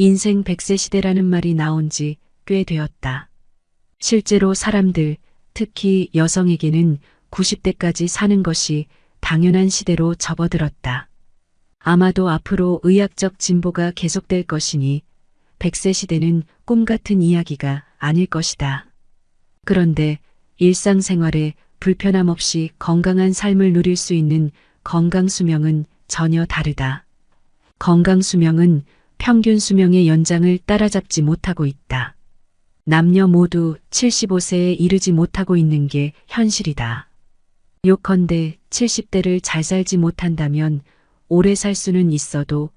인생 100세 시대라는 말이 나온 지 꽤 되었다. 실제로 사람들, 특히 여성에게는 90대까지 사는 것이 당연한 시대로 접어들었다. 아마도 앞으로 의학적 진보가 계속될 것이니 100세 시대는 꿈 같은 이야기가 아닐 것이다. 그런데 일상생활에 불편함 없이 건강한 삶을 누릴 수 있는 건강수명은 전혀 다르다. 건강수명은 평균 수명의 연장을 따라잡지 못하고 있다. 남녀 모두 75세에 이르지 못하고 있는 게 현실이다. 요컨대 70대를 잘 살지 못한다면 오래 살 수는 있어도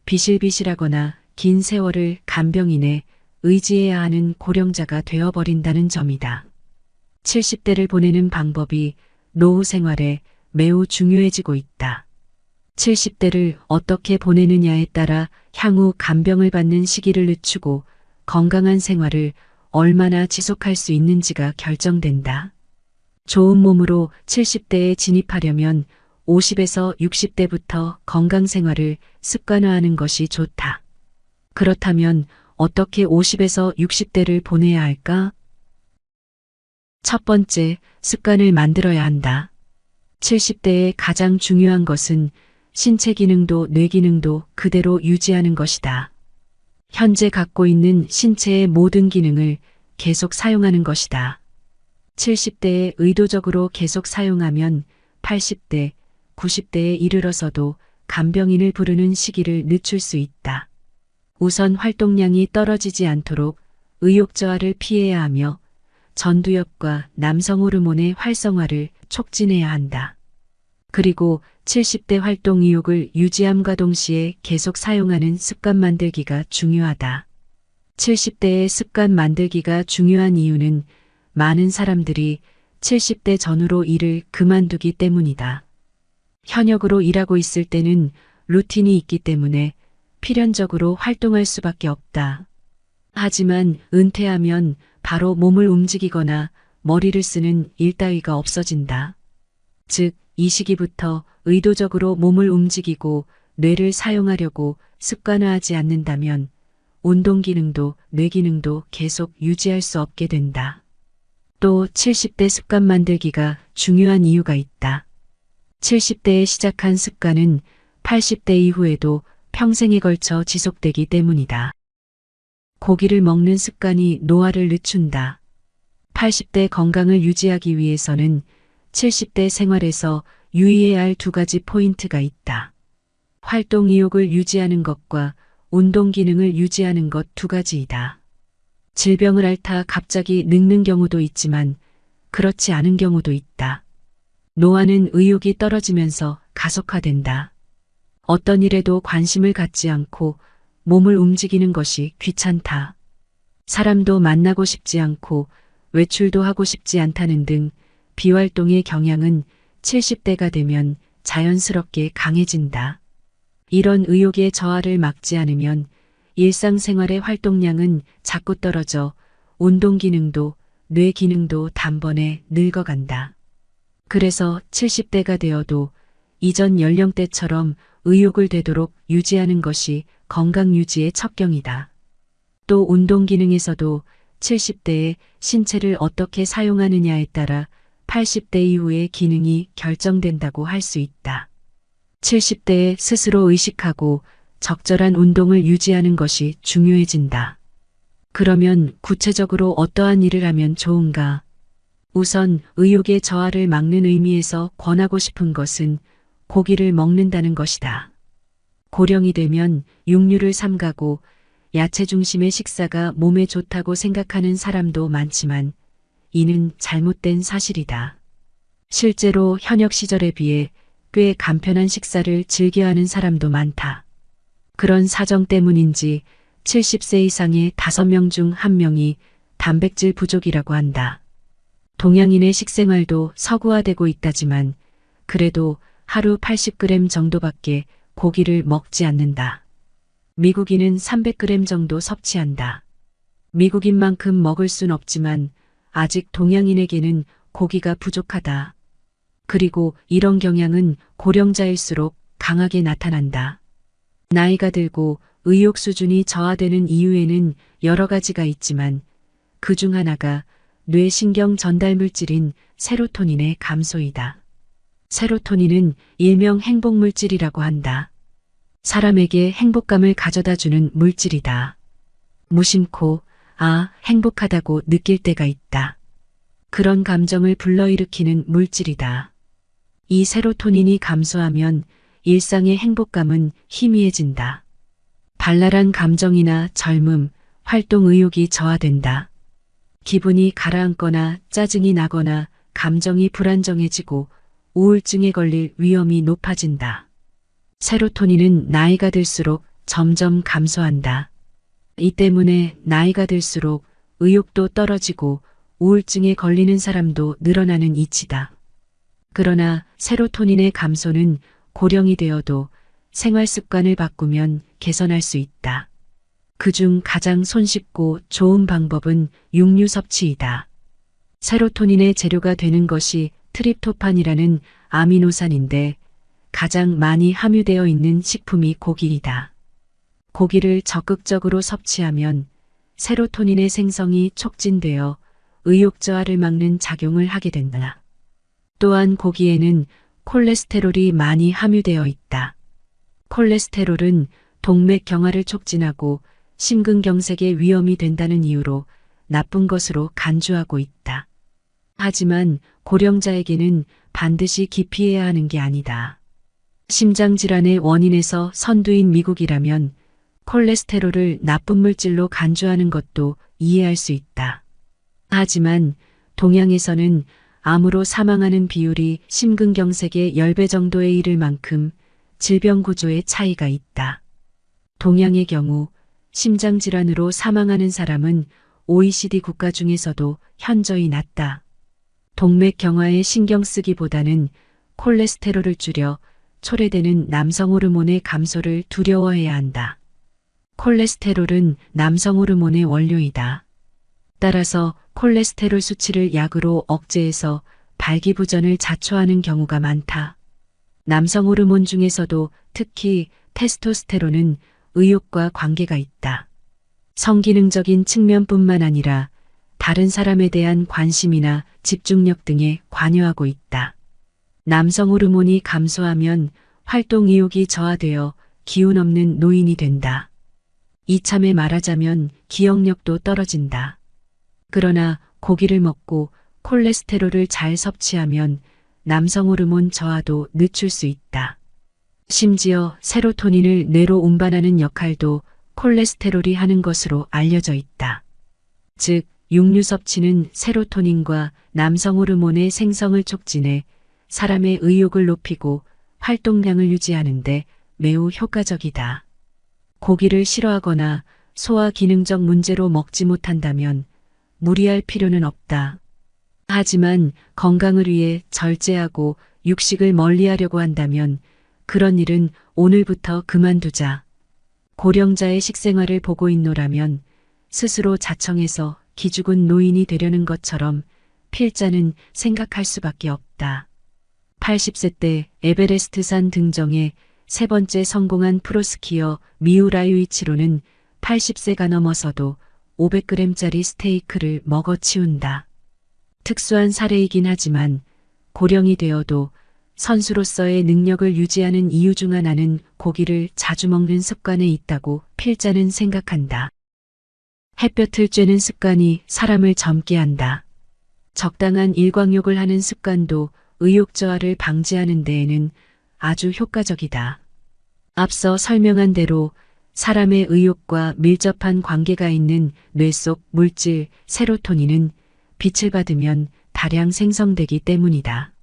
비실비실하거나 긴 세월을 간병인에 의지해야 하는 고령자가 되어버린다는 점이다. 70대를 보내는 방법이 노후 생활에 매우 중요해지고 있다. 70대를 어떻게 보내느냐에 따라 향후 간병을 받는 시기를 늦추고 건강한 생활을 얼마나 지속할 수 있는지가 결정된다. 좋은 몸으로 70대에 진입하려면 50에서 60대부터 건강 생활을 습관화하는 것이 좋다. 그렇다면 어떻게 50에서 60대를 보내야 할까? 첫 번째, 습관을 만들어야 한다. 70대의 가장 중요한 것은 신체 기능도 뇌 기능도 그대로 유지하는 것이다. 현재 갖고 있는 신체의 모든 기능을 계속 사용하는 것이다. 70대에 의도적으로 계속 사용하면 80대, 90대에 이르러서도 간병인을 부르는 시기를 늦출 수 있다. 우선 활동량이 떨어지지 않도록 의욕 저하를 피해야 하며 전두엽과 남성 호르몬의 활성화를 촉진해야 한다. 그리고 70대 활동 의욕을 유지함과 동시에 계속 사용하는 습관 만들기가 중요하다. 70대의 습관 만들기가 중요한 이유는 많은 사람들이 70대 전후로 일을 그만두기 때문이다. 현역으로 일하고 있을 때는 루틴이 있기 때문에 필연적으로 활동할 수밖에 없다. 하지만 은퇴하면 바로 몸을 움직이거나 머리를 쓰는 일 따위가 없어진다. 즉, 이 시기부터 의도적으로 몸을 움직이고 뇌를 사용하려고 습관화하지 않는다면 운동 기능도 뇌 기능도 계속 유지할 수 없게 된다. 또 70대 습관 만들기가 중요한 이유가 있다. 70대에 시작한 습관은 80대 이후에도 평생에 걸쳐 지속되기 때문이다. 고기를 먹는 습관이 노화를 늦춘다. 80대 건강을 유지하기 위해서는 70대 생활에서 유의해야 할 두 가지 포인트가 있다. 활동 의욕을 유지하는 것과 운동 기능을 유지하는 것 두 가지이다. 질병을 앓다 갑자기 늙는 경우도 있지만 그렇지 않은 경우도 있다. 노화는 의욕이 떨어지면서 가속화된다. 어떤 일에도 관심을 갖지 않고 몸을 움직이는 것이 귀찮다. 사람도 만나고 싶지 않고 외출도 하고 싶지 않다는 등 비활동의 경향은 70대가 되면 자연스럽게 강해진다. 이런 의욕의 저하를 막지 않으면 일상생활의 활동량은 자꾸 떨어져 운동 기능도 뇌 기능도 단번에 늙어간다. 그래서 70대가 되어도 이전 연령대처럼 의욕을 되도록 유지하는 것이 건강 유지의 첩경이다. 또 운동 기능에서도 70대의 신체를 어떻게 사용하느냐에 따라 80대 이후의 기능이 결정된다고 할 수 있다. 70대에 스스로 의식하고 적절한 운동을 유지하는 것이 중요해진다. 그러면 구체적으로 어떠한 일을 하면 좋은가? 우선 의욕의 저하를 막는 의미에서 권하고 싶은 것은 고기를 먹는다는 것이다. 고령이 되면 육류를 삼가고 야채 중심의 식사가 몸에 좋다고 생각하는 사람도 많지만 이는 잘못된 사실이다. 실제로 현역 시절에 비해 꽤 간편한 식사를 즐겨하는 사람도 많다. 그런 사정 때문인지 70세 이상의 5명 중 1명이 단백질 부족이라고 한다. 동양인의 식생활도 서구화되고 있다지만 그래도 하루 80g 정도밖에 고기를 먹지 않는다. 미국인은 300g 정도 섭취한다. 미국인만큼 먹을 순 없지만 아직 동양인에게는 고기가 부족하다. 그리고 이런 경향은 고령자일수록 강하게 나타난다. 나이가 들고 의욕 수준이 저하되는 이유에는 여러 가지가 있지만 그 중 하나가 뇌신경 전달 물질인 세로토닌의 감소이다. 세로토닌은 일명 행복물질이라고 한다. 사람에게 행복감을 가져다 주는 물질이다. 무심코 행복하다고 느낄 때가 있다. 그런 감정을 불러일으키는 물질이다. 이 세로토닌이 감소하면 일상의 행복감은 희미해진다. 발랄한 감정이나 젊음, 활동 의욕이 저하된다. 기분이 가라앉거나 짜증이 나거나 감정이 불안정해지고 우울증에 걸릴 위험이 높아진다. 세로토닌은 나이가 들수록 점점 감소한다. 이 때문에 나이가 들수록 의욕도 떨어지고 우울증에 걸리는 사람도 늘어나는 이치다. 그러나 세로토닌의 감소는 고령이 되어도 생활 습관을 바꾸면 개선할 수 있다. 그중 가장 손쉽고 좋은 방법은 육류 섭취이다. 세로토닌의 재료가 되는 것이 트립토판이라는 아미노산인데 가장 많이 함유되어 있는 식품이 고기이다. 고기를 적극적으로 섭취하면 세로토닌의 생성이 촉진되어 의욕 저하를 막는 작용을 하게 된다. 또한 고기에는 콜레스테롤이 많이 함유되어 있다. 콜레스테롤은 동맥 경화를 촉진하고 심근경색의 위험이 된다는 이유로 나쁜 것으로 간주하고 있다. 하지만 고령자에게는 반드시 기피해야 하는 게 아니다. 심장질환의 원인에서 선두인 미국이라면 콜레스테롤을 나쁜 물질로 간주하는 것도 이해할 수 있다. 하지만 동양에서는 암으로 사망하는 비율이 심근경색의 10배 정도에 이를 만큼 질병 구조의 차이가 있다. 동양의 경우 심장질환으로 사망하는 사람은 OECD 국가 중에서도 현저히 낮다. 동맥 경화에 신경 쓰기보다는 콜레스테롤을 줄여 초래되는 남성 호르몬의 감소를 두려워해야 한다. 콜레스테롤은 남성 호르몬의 원료이다. 따라서 콜레스테롤 수치를 약으로 억제해서 발기부전을 자초하는 경우가 많다. 남성 호르몬 중에서도 특히 테스토스테론은 의욕과 관계가 있다. 성기능적인 측면뿐만 아니라 다른 사람에 대한 관심이나 집중력 등에 관여하고 있다. 남성 호르몬이 감소하면 활동 의욕이 저하되어 기운 없는 노인이 된다. 이참에 말하자면 기억력도 떨어진다. 그러나 고기를 먹고 콜레스테롤을 잘 섭취하면 남성 호르몬 저하도 늦출 수 있다. 심지어 세로토닌을 뇌로 운반하는 역할도 콜레스테롤이 하는 것으로 알려져 있다. 즉, 육류 섭취는 세로토닌과 남성 호르몬의 생성을 촉진해 사람의 의욕을 높이고 활동량을 유지하는 데 매우 효과적이다. 고기를 싫어하거나 소화 기능적 문제로 먹지 못한다면 무리할 필요는 없다. 하지만 건강을 위해 절제하고 육식을 멀리하려고 한다면 그런 일은 오늘부터 그만두자. 고령자의 식생활을 보고 있노라면 스스로 자청해서 기죽은 노인이 되려는 것처럼 필자는 생각할 수밖에 없다. 80세 때 에베레스트산 등정에 세 번째 성공한 프로스키어 미우라 유이치로는 80세가 넘어서도 500g짜리 스테이크를 먹어 치운다. 특수한 사례이긴 하지만 고령이 되어도 선수로서의 능력을 유지하는 이유 중 하나는 고기를 자주 먹는 습관에 있다고 필자는 생각한다. 햇볕을 쬐는 습관이 사람을 젊게 한다. 적당한 일광욕을 하는 습관도 의욕 저하를 방지하는 데에는 아주 효과적이다. 앞서 설명한 대로 사람의 의욕과 밀접한 관계가 있는 뇌 속 물질 세로토닌은 빛을 받으면 다량 생성되기 때문이다.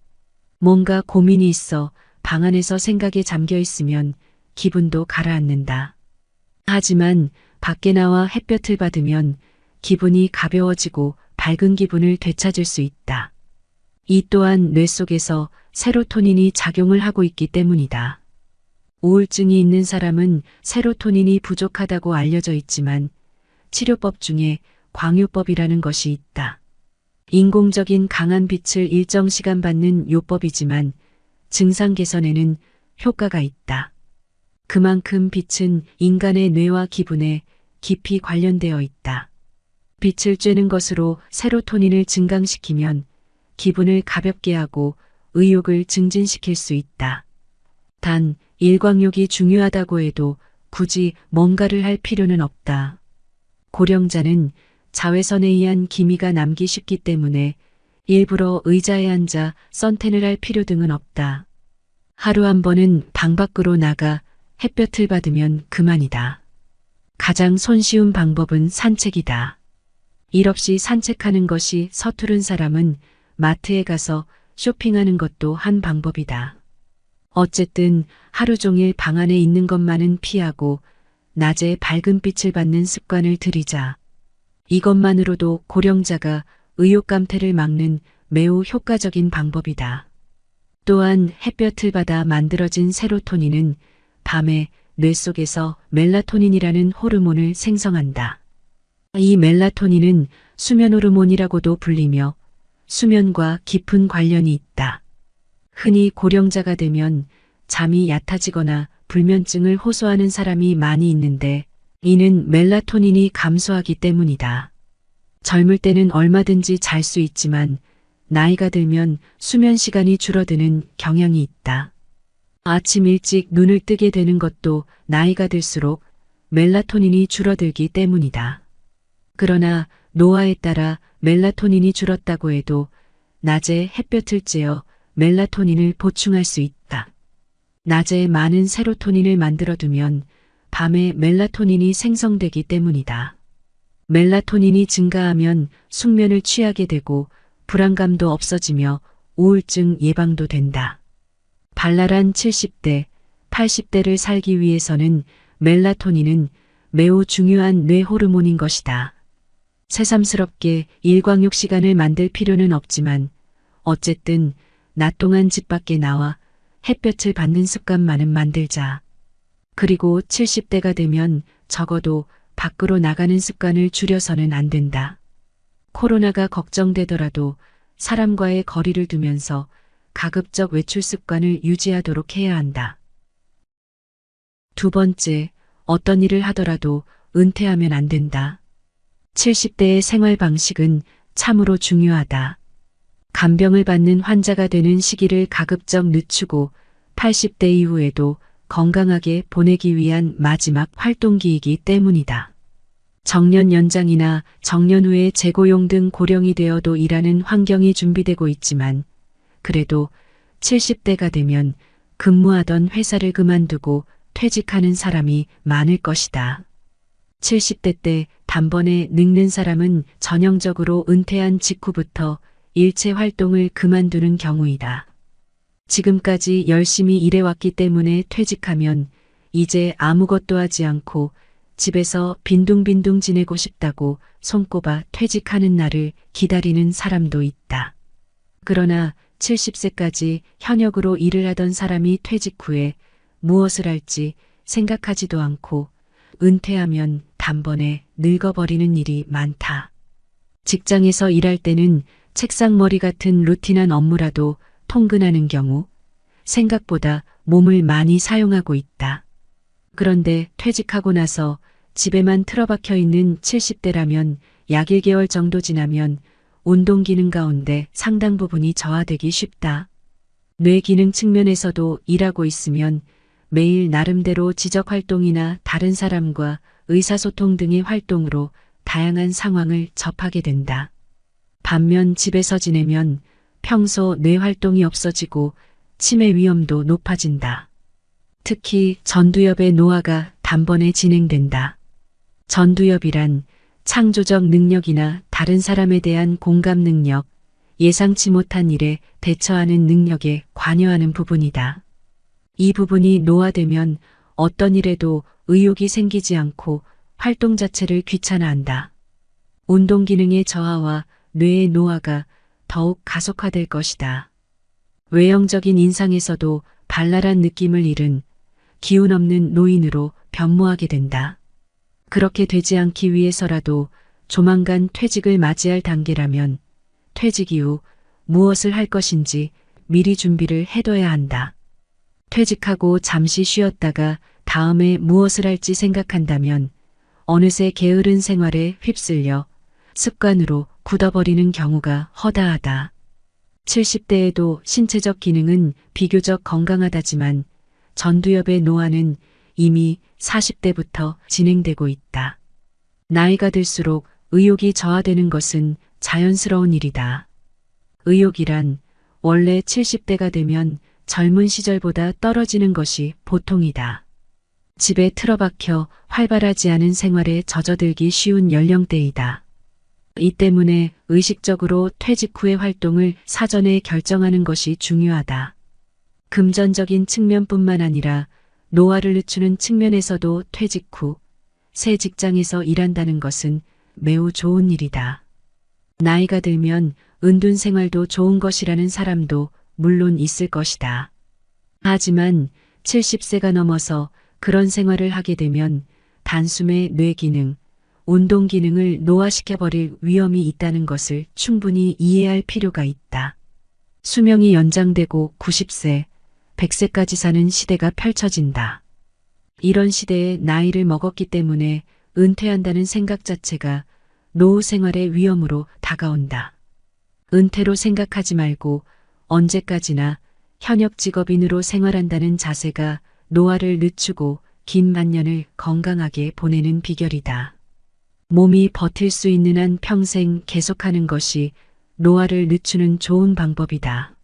뭔가 고민이 있어 방 안에서 생각에 잠겨 있으면 기분도 가라앉는다. 하지만 밖에 나와 햇볕을 받으면 기분이 가벼워지고 밝은 기분을 되찾을 수 있다. 이 또한 뇌 속에서 세로토닌이 작용을 하고 있기 때문이다. 우울증이 있는 사람은 세로토닌이 부족하다고 알려져 있지만 치료법 중에 광요법이라는 것이 있다. 인공적인 강한 빛을 일정 시간 받는 요법이지만 증상 개선에는 효과가 있다. 그만큼 빛은 인간의 뇌와 기분에 깊이 관련되어 있다. 빛을 쬐는 것으로 세로토닌을 증강시키면 기분을 가볍게 하고 의욕을 증진시킬 수 있다. 단, 일광욕이 중요하다고 해도 굳이 뭔가를 할 필요는 없다. 고령자는 자외선에 의한 기미가 남기 쉽기 때문에 일부러 의자에 앉아 선탠을 할 필요 등은 없다. 하루 한 번은 방 밖으로 나가 햇볕을 받으면 그만이다. 가장 손쉬운 방법은 산책이다. 일 없이 산책하는 것이 서투른 사람은 마트에 가서 쇼핑하는 것도 한 방법이다. 어쨌든 하루 종일 방 안에 있는 것만은 피하고 낮에 밝은 빛을 받는 습관을 들이자. 이것만으로도 고령자가 의욕감퇴를 막는 매우 효과적인 방법이다. 또한 햇볕을 받아 만들어진 세로토닌은 밤에 뇌 속에서 멜라토닌이라는 호르몬을 생성한다. 이 멜라토닌은 수면 호르몬이라고도 불리며 수면과 깊은 관련이 있다. 흔히 고령자가 되면 잠이 얕아지거나 불면증을 호소하는 사람이 많이 있는데 이는 멜라토닌이 감소하기 때문이다. 젊을 때는 얼마든지 잘 수 있지만 나이가 들면 수면 시간이 줄어드는 경향이 있다. 아침 일찍 눈을 뜨게 되는 것도 나이가 들수록 멜라토닌이 줄어들기 때문이다. 그러나 노화에 따라 멜라토닌이 줄었다고 해도 낮에 햇볕을 쬐어 멜라토닌을 보충할 수 있다. 낮에 많은 세로토닌을 만들어두면 밤에 멜라토닌이 생성되기 때문이다. 멜라토닌이 증가하면 숙면을 취하게 되고 불안감도 없어지며 우울증 예방도 된다. 발랄한 70대, 80대를 살기 위해서는 멜라토닌은 매우 중요한 뇌 호르몬인 것이다. 새삼스럽게 일광욕 시간을 만들 필요는 없지만 어쨌든 낮 동안 집 밖에 나와 햇볕을 받는 습관만은 만들자. 그리고 70대가 되면 적어도 밖으로 나가는 습관을 줄여서는 안 된다. 코로나가 걱정되더라도 사람과의 거리를 두면서 가급적 외출 습관을 유지하도록 해야 한다. 두 번째, 어떤 일을 하더라도 은퇴하면 안 된다. 70대의 생활 방식은 참으로 중요하다. 간병을 받는 환자가 되는 시기를 가급적 늦추고 80대 이후에도 건강하게 보내기 위한 마지막 활동기이기 때문이다. 정년 연장이나 정년 후에 재고용 등 고령이 되어도 일하는 환경이 준비되고 있지만 그래도 70대가 되면 근무하던 회사를 그만두고 퇴직하는 사람이 많을 것이다. 70대 때 단번에 늙는 사람은 전형적으로 은퇴한 직후부터 일체 활동을 그만두는 경우이다. 지금까지 열심히 일해왔기 때문에 퇴직하면 이제 아무것도 하지 않고 집에서 빈둥빈둥 지내고 싶다고 손꼽아 퇴직하는 날을 기다리는 사람도 있다. 그러나 70세까지 현역으로 일을 하던 사람이 퇴직 후에 무엇을 할지 생각하지도 않고 은퇴하면 단번에 늙어버리는 일이 많다. 직장에서 일할 때는 책상머리 같은 루틴한 업무라도 통근하는 경우 생각보다 몸을 많이 사용하고 있다. 그런데 퇴직하고 나서 집에만 틀어박혀 있는 70대라면 약 1개월 정도 지나면 운동 기능 가운데 상당 부분이 저하되기 쉽다. 뇌 기능 측면에서도 일하고 있으면 매일 나름대로 지적 활동이나 다른 사람과 의사소통 등의 활동으로 다양한 상황을 접하게 된다. 반면 집에서 지내면 평소 뇌 활동이 없어지고 치매 위험도 높아진다. 특히 전두엽의 노화가 단번에 진행된다. 전두엽이란 창조적 능력이나 다른 사람에 대한 공감 능력, 예상치 못한 일에 대처하는 능력에 관여하는 부분이다. 이 부분이 노화되면 어떤 일에도 의욕이 생기지 않고 활동 자체를 귀찮아한다. 운동 기능의 저하와 뇌의 노화가 더욱 가속화될 것이다. 외형적인 인상에서도 발랄한 느낌을 잃은 기운 없는 노인으로 변모하게 된다. 그렇게 되지 않기 위해서라도 조만간 퇴직을 맞이할 단계라면 퇴직 이후 무엇을 할 것인지 미리 준비를 해둬야 한다. 퇴직하고 잠시 쉬었다가 다음에 무엇을 할지 생각한다면 어느새 게으른 생활에 휩쓸려 습관으로 굳어버리는 경우가 허다하다. 70대에도 신체적 기능은 비교적 건강하다지만 전두엽의 노화는 이미 40대부터 진행되고 있다. 나이가 들수록 의욕이 저하되는 것은 자연스러운 일이다. 의욕이란 원래 70대가 되면 젊은 시절보다 떨어지는 것이 보통이다. 집에 틀어박혀 활발하지 않은 생활에 젖어들기 쉬운 연령대이다. 이 때문에 의식적으로 퇴직 후의 활동을 사전에 결정하는 것이 중요하다. 금전적인 측면뿐만 아니라 노화를 늦추는 측면에서도 퇴직 후 새 직장에서 일한다는 것은 매우 좋은 일이다. 나이가 들면 은둔 생활도 좋은 것이라는 사람도 물론 있을 것이다. 하지만 70세가 넘어서 그런 생활을 하게 되면 단숨에 뇌 기능, 운동 기능을 노화시켜버릴 위험이 있다는 것을 충분히 이해할 필요가 있다. 수명이 연장되고 90세, 100세까지 사는 시대가 펼쳐진다. 이런 시대에 나이를 먹었기 때문에 은퇴한다는 생각 자체가 노후 생활의 위험으로 다가온다. 은퇴로 생각하지 말고 언제까지나 현역 직업인으로 생활한다는 자세가 노화를 늦추고 긴 만년을 건강하게 보내는 비결이다. 몸이 버틸 수 있는 한 평생 계속하는 것이 노화를 늦추는 좋은 방법이다.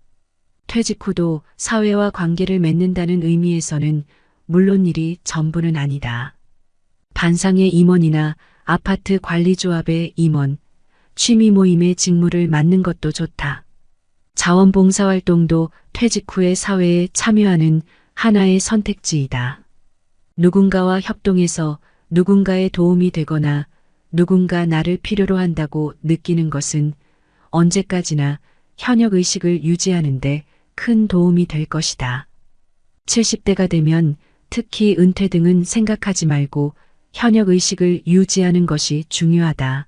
퇴직 후도 사회와 관계를 맺는다는 의미에서는 물론 일이 전부는 아니다. 반상의 임원이나 아파트 관리조합의 임원, 취미 모임의 직무를 맡는 것도 좋다. 자원봉사활동도 퇴직 후에 사회에 참여하는 하나의 선택지이다. 누군가와 협동해서 누군가의 도움이 되거나 누군가 나를 필요로 한다고 느끼는 것은 언제까지나 현역 의식을 유지하는데 큰 도움이 될 것이다. 70대가 되면 특히 은퇴 등은 생각하지 말고 현역 의식을 유지하는 것이 중요하다.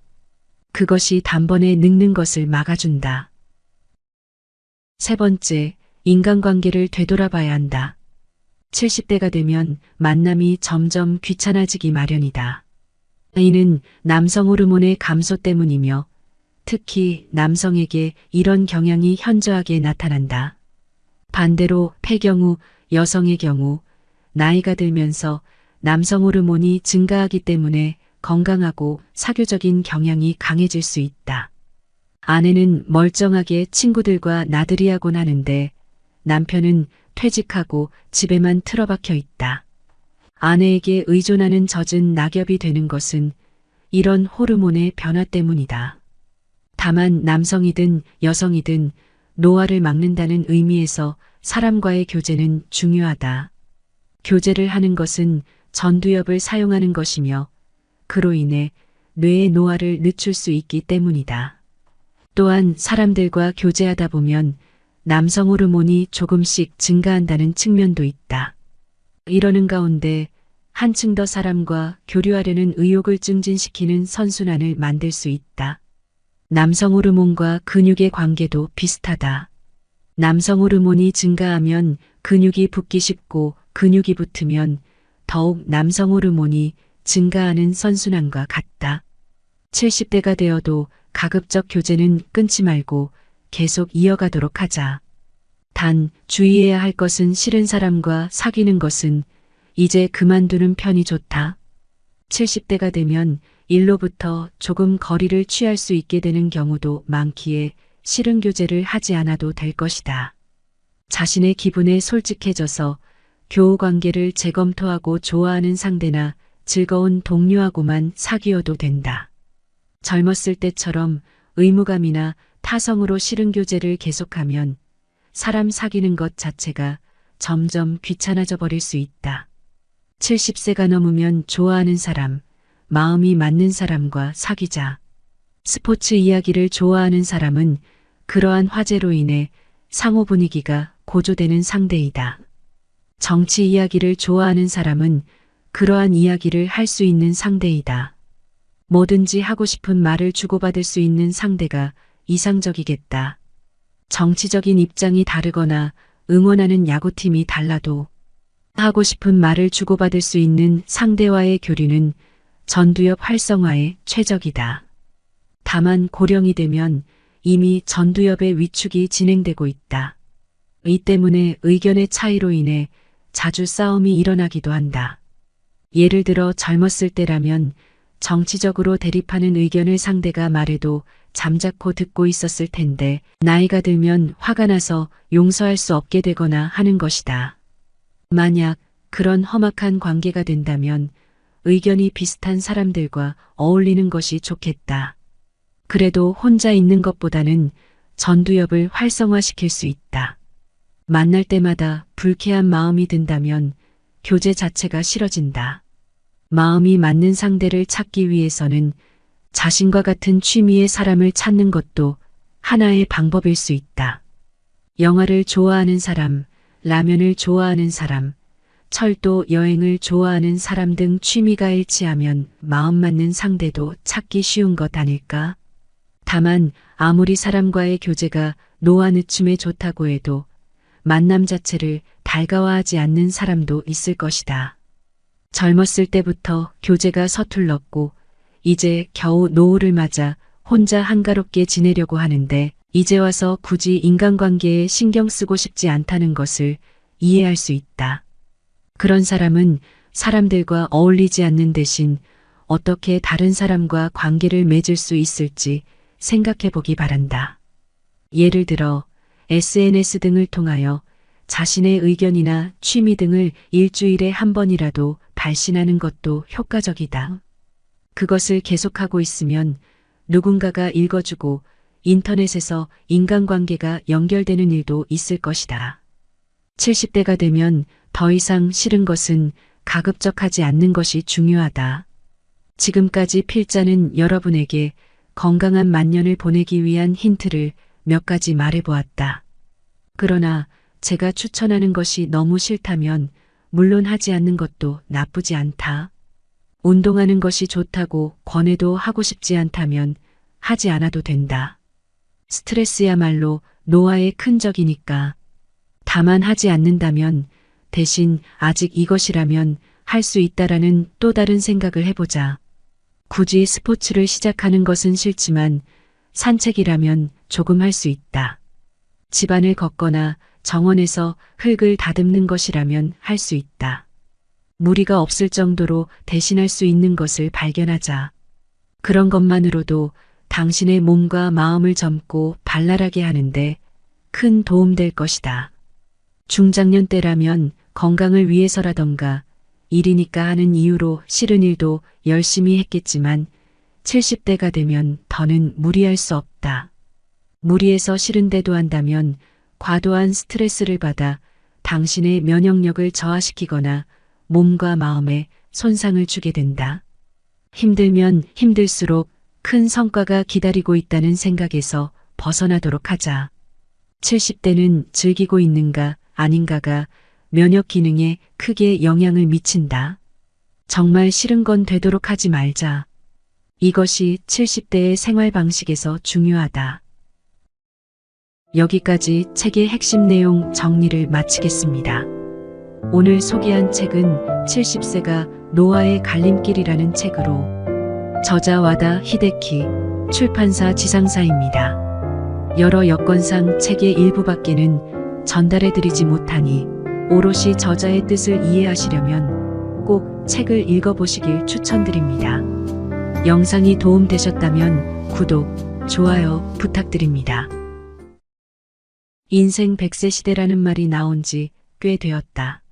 그것이 단번에 늙는 것을 막아준다. 세 번째, 인간관계를 되돌아봐야 한다. 70대가 되면 만남이 점점 귀찮아지기 마련이다. 이는 남성 호르몬의 감소 때문이며 특히 남성에게 이런 경향이 현저하게 나타난다. 반대로 폐경후 여성의 경우 나이가 들면서 남성 호르몬이 증가하기 때문에 건강하고 사교적인 경향이 강해질 수 있다. 아내는 멀쩡하게 친구들과 나들이하곤 하는데 남편은 퇴직하고 집에만 틀어박혀 있다. 아내에게 의존하는 젖은 낙엽이 되는 것은 이런 호르몬의 변화 때문이다. 다만 남성이든 여성이든 노화를 막는다는 의미에서 사람과의 교제는 중요하다. 교제를 하는 것은 전두엽을 사용하는 것이며 그로 인해 뇌의 노화를 늦출 수 있기 때문이다. 또한 사람들과 교제하다 보면 남성 호르몬이 조금씩 증가한다는 측면도 있다. 이러는 가운데 한층 더 사람과 교류하려는 의욕을 증진시키는 선순환을 만들 수 있다. 남성 호르몬과 근육의 관계도 비슷하다. 남성 호르몬이 증가하면 근육이 붙기 쉽고 근육이 붙으면 더욱 남성 호르몬이 증가하는 선순환과 같다. 70대가 되어도 가급적 교제는 끊지 말고 계속 이어가도록 하자. 단 주의해야 할 것은 싫은 사람과 사귀는 것은 이제 그만두는 편이 좋다. 70대가 되면 일로부터 조금 거리를 취할 수 있게 되는 경우도 많기에 싫은 교제를 하지 않아도 될 것이다. 자신의 기분에 솔직해져서 교우 관계를 재검토하고 좋아하는 상대나 즐거운 동료하고만 사귀어도 된다. 젊었을 때처럼 의무감이나 타성으로 싫은 교제를 계속하면 사람 사귀는 것 자체가 점점 귀찮아져 버릴 수 있다. 70세가 넘으면 좋아하는 사람, 마음이 맞는 사람과 사귀자. 스포츠 이야기를 좋아하는 사람은 그러한 화제로 인해 상호 분위기가 고조되는 상대이다. 정치 이야기를 좋아하는 사람은 그러한 이야기를 할 수 있는 상대이다. 뭐든지 하고 싶은 말을 주고받을 수 있는 상대가 이상적이겠다. 정치적인 입장이 다르거나 응원하는 야구팀이 달라도 하고 싶은 말을 주고받을 수 있는 상대와의 교류는 전두엽 활성화에 최적이다. 다만 고령이 되면 이미 전두엽의 위축이 진행되고 있다. 이 때문에 의견의 차이로 인해 자주 싸움이 일어나기도 한다. 예를 들어 젊었을 때라면 정치적으로 대립하는 의견을 상대가 말해도 잠자코 듣고 있었을 텐데 나이가 들면 화가 나서 용서할 수 없게 되거나 하는 것이다. 만약 그런 험악한 관계가 된다면 의견이 비슷한 사람들과 어울리는 것이 좋겠다. 그래도 혼자 있는 것보다는 전두엽을 활성화시킬 수 있다. 만날 때마다 불쾌한 마음이 든다면 교제 자체가 싫어진다. 마음이 맞는 상대를 찾기 위해서는 자신과 같은 취미의 사람을 찾는 것도 하나의 방법일 수 있다. 영화를 좋아하는 사람, 라면을 좋아하는 사람, 철도 여행을 좋아하는 사람 등 취미가 일치하면 마음 맞는 상대도 찾기 쉬운 것 아닐까? 다만 아무리 사람과의 교제가 노화늦춤에 좋다고 해도 만남 자체를 달가워하지 않는 사람도 있을 것이다. 젊었을 때부터 교제가 서툴렀고 이제 겨우 노후를 맞아 혼자 한가롭게 지내려고 하는데 이제 와서 굳이 인간관계에 신경 쓰고 싶지 않다는 것을 이해할 수 있다. 그런 사람은 사람들과 어울리지 않는 대신 어떻게 다른 사람과 관계를 맺을 수 있을지 생각해 보기 바란다. 예를 들어 SNS 등을 통하여 자신의 의견이나 취미 등을 일주일에 한 번이라도 발신하는 것도 효과적이다. 그것을 계속하고 있으면 누군가가 읽어주고 인터넷에서 인간관계가 연결되는 일도 있을 것이다. 70대가 되면 더 이상 싫은 것은 가급적하지 않는 것이 중요하다. 지금까지 필자는 여러분에게 건강한 만년을 보내기 위한 힌트를 몇 가지 말해보았다. 그러나 제가 추천하는 것이 너무 싫다면 물론 하지 않는 것도 나쁘지 않다. 운동하는 것이 좋다고 권해도 하고 싶지 않다면 하지 않아도 된다. 스트레스야말로 노화의 큰 적이니까. 다만 하지 않는다면 대신 아직 이것이라면 할 수 있다라는 또 다른 생각을 해보자. 굳이 스포츠를 시작하는 것은 싫지만 산책이라면 조금 할 수 있다. 집안을 걷거나 정원에서 흙을 다듬는 것이라면 할 수 있다. 무리가 없을 정도로 대신할 수 있는 것을 발견하자. 그런 것만으로도 당신의 몸과 마음을 젊고 발랄하게 하는데 큰 도움 될 것이다. 중장년 때라면 건강을 위해서라던가 일이니까 하는 이유로 싫은 일도 열심히 했겠지만 70대가 되면 더는 무리할 수 없다. 무리해서 싫은데도 한다면 과도한 스트레스를 받아 당신의 면역력을 저하시키거나 몸과 마음에 손상을 주게 된다. 힘들면 힘들수록 큰 성과가 기다리고 있다는 생각에서 벗어나도록 하자. 70대는 즐기고 있는가 아닌가가 면역 기능에 크게 영향을 미친다. 정말 싫은 건 되도록 하지 말자. 이것이 70대의 생활 방식에서 중요하다. 여기까지 책의 핵심 내용 정리를 마치겠습니다. 오늘 소개한 책은 70세가 노화의 갈림길이라는 책으로 저자 와다 히데키, 출판사 지상사입니다. 여러 여건상 책의 일부밖에는 전달해드리지 못하니 오롯이 저자의 뜻을 이해하시려면 꼭 책을 읽어보시길 추천드립니다. 영상이 도움되셨다면 구독, 좋아요 부탁드립니다. 인생 100세 시대라는 말이 나온 지 꽤 되었다.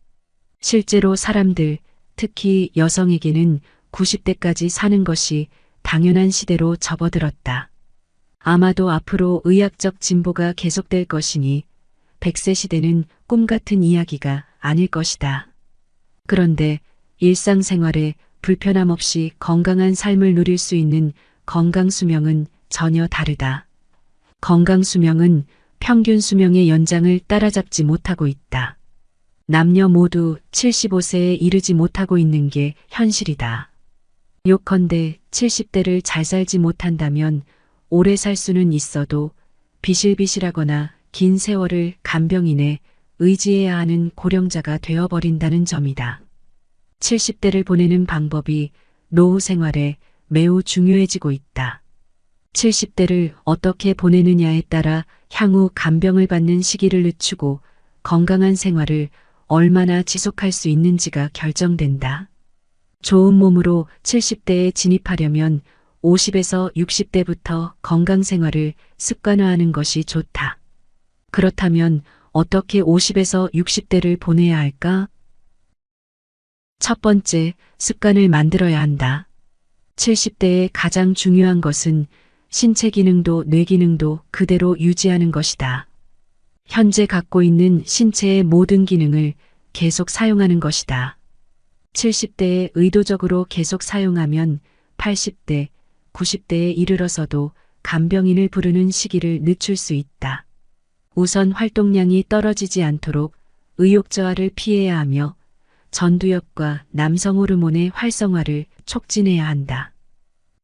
실제로 사람들, 특히 여성에게는 90대까지 사는 것이 당연한 시대로 접어들었다. 아마도 앞으로 의학적 진보가 계속될 것이니 100세 시대는 꿈 같은 이야기가 아닐 것이다. 그런데 일상생활에 불편함 없이 건강한 삶을 누릴 수 있는 건강수명은 전혀 다르다. 건강수명은 평균 수명의 연장을 따라잡지 못하고 있다. 남녀 모두 75세에 이르지 못하고 있는 게 현실이다. 요컨대 70대를 잘 살지 못한다면 오래 살 수는 있어도 비실비실하거나 긴 세월을 간병인에 의지해야 하는 고령자가 되어버린다는 점이다. 70대를 보내는 방법이 노후 생활에 매우 중요해지고 있다. 70대를 어떻게 보내느냐에 따라 향후 간병을 받는 시기를 늦추고 건강한 생활을 얼마나 지속할 수 있는지가 결정된다. 좋은 몸으로 70대에 진입하려면 50에서 60대부터 건강 생활을 습관화하는 것이 좋다. 그렇다면 어떻게 50에서 60대를 보내야 할까? 첫 번째, 습관을 만들어야 한다. 70대에 가장 중요한 것은 신체 기능도 뇌 기능도 그대로 유지하는 것이다. 현재 갖고 있는 신체의 모든 기능을 계속 사용하는 것이다. 70대에 의도적으로 계속 사용하면 80대, 90대에 이르러서도 간병인을 부르는 시기를 늦출 수 있다. 우선 활동량이 떨어지지 않도록 의욕 저하를 피해야 하며 전두엽과 남성 호르몬의 활성화를 촉진해야 한다.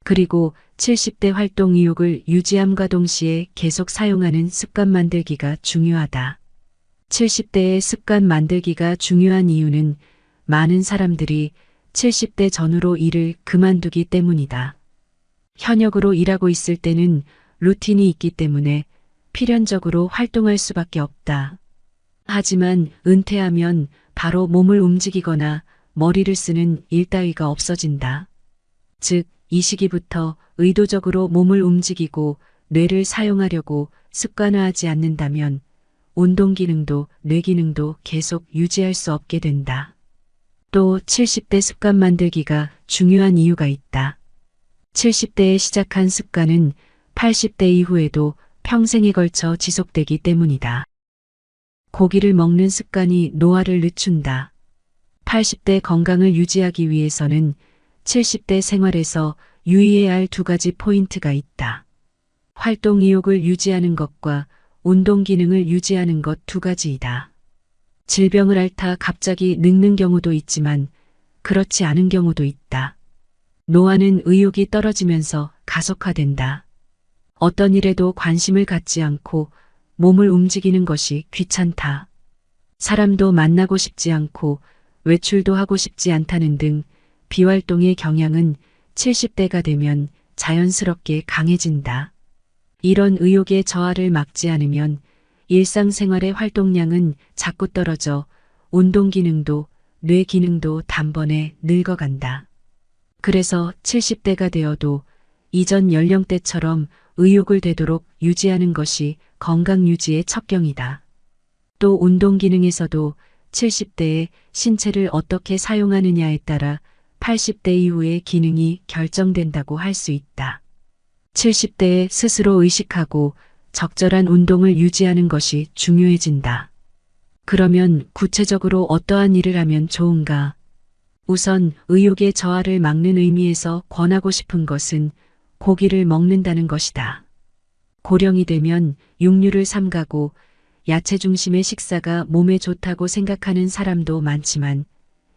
그리고 70대 활동 의욕을 유지함과 동시에 계속 사용하는 습관 만들기가 중요하다. 70대의 습관 만들기가 중요한 이유는 많은 사람들이 70대 전후로 일을 그만두기 때문이다. 현역으로 일하고 있을 때는 루틴이 있기 때문에 필연적으로 활동할 수밖에 없다. 하지만 은퇴하면 바로 몸을 움직이거나 머리를 쓰는 일 따위가 없어진다. 즉, 이 시기부터 의도적으로 몸을 움직이고 뇌를 사용하려고 습관화하지 않는다면 운동 기능도 뇌 기능도 계속 유지할 수 없게 된다. 또 70대 습관 만들기가 중요한 이유가 있다. 70대에 시작한 습관은 80대 이후에도 평생에 걸쳐 지속되기 때문이다. 고기를 먹는 습관이 노화를 늦춘다. 80대 건강을 유지하기 위해서는 70대 생활에서 유의해야 할 두 가지 포인트가 있다. 활동 의욕을 유지하는 것과 운동 기능을 유지하는 것 두 가지이다. 질병을 앓다 갑자기 늙는 경우도 있지만 그렇지 않은 경우도 있다. 노화는 의욕이 떨어지면서 가속화된다. 어떤 일에도 관심을 갖지 않고 몸을 움직이는 것이 귀찮다. 사람도 만나고 싶지 않고 외출도 하고 싶지 않다는 등 비활동의 경향은 70대가 되면 자연스럽게 강해진다. 이런 의욕의 저하를 막지 않으면 일상생활의 활동량은 자꾸 떨어져 운동 기능도 뇌 기능도 단번에 늙어간다. 그래서 70대가 되어도 이전 연령대처럼 의욕을 되도록 유지하는 것이 건강 유지의 첩경이다. 또 운동 기능에서도 70대에 신체를 어떻게 사용하느냐에 따라 80대 이후의 기능이 결정된다고 할 수 있다. 70대에 스스로 의식하고 적절한 운동을 유지하는 것이 중요해진다. 그러면 구체적으로 어떠한 일을 하면 좋은가? 우선 의욕의 저하를 막는 의미에서 권하고 싶은 것은 고기를 먹는다는 것이다. 고령이 되면 육류를 삼가고 야채 중심의 식사가 몸에 좋다고 생각하는 사람도 많지만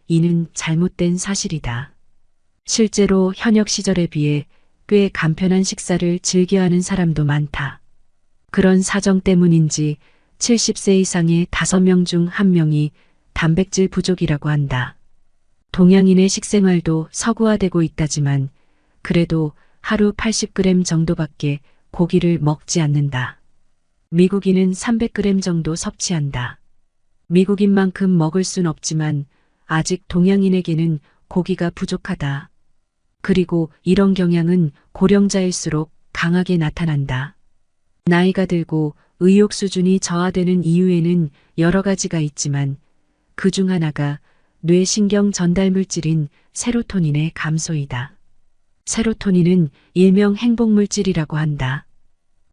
이는 잘못된 사실이다. 실제로 현역 시절에 비해 꽤 간편한 식사를 즐겨하는 사람도 많다. 그런 사정 때문인지 70세 이상의 5명 중 1명이 단백질 부족이라고 한다. 동양인의 식생활도 서구화되고 있다지만 그래도 하루 80g 정도밖에 고기를 먹지 않는다. 미국인은 300g 정도 섭취한다. 미국인만큼 먹을 순 없지만 아직 동양인에게는 고기가 부족하다. 그리고 이런 경향은 고령자일수록 강하게 나타난다. 나이가 들고 의욕 수준이 저하되는 이유에는 여러 가지가 있지만 그 중 하나가 뇌신경 전달 물질인 세로토닌의 감소이다. 세로토닌은 일명 행복물질이라고 한다.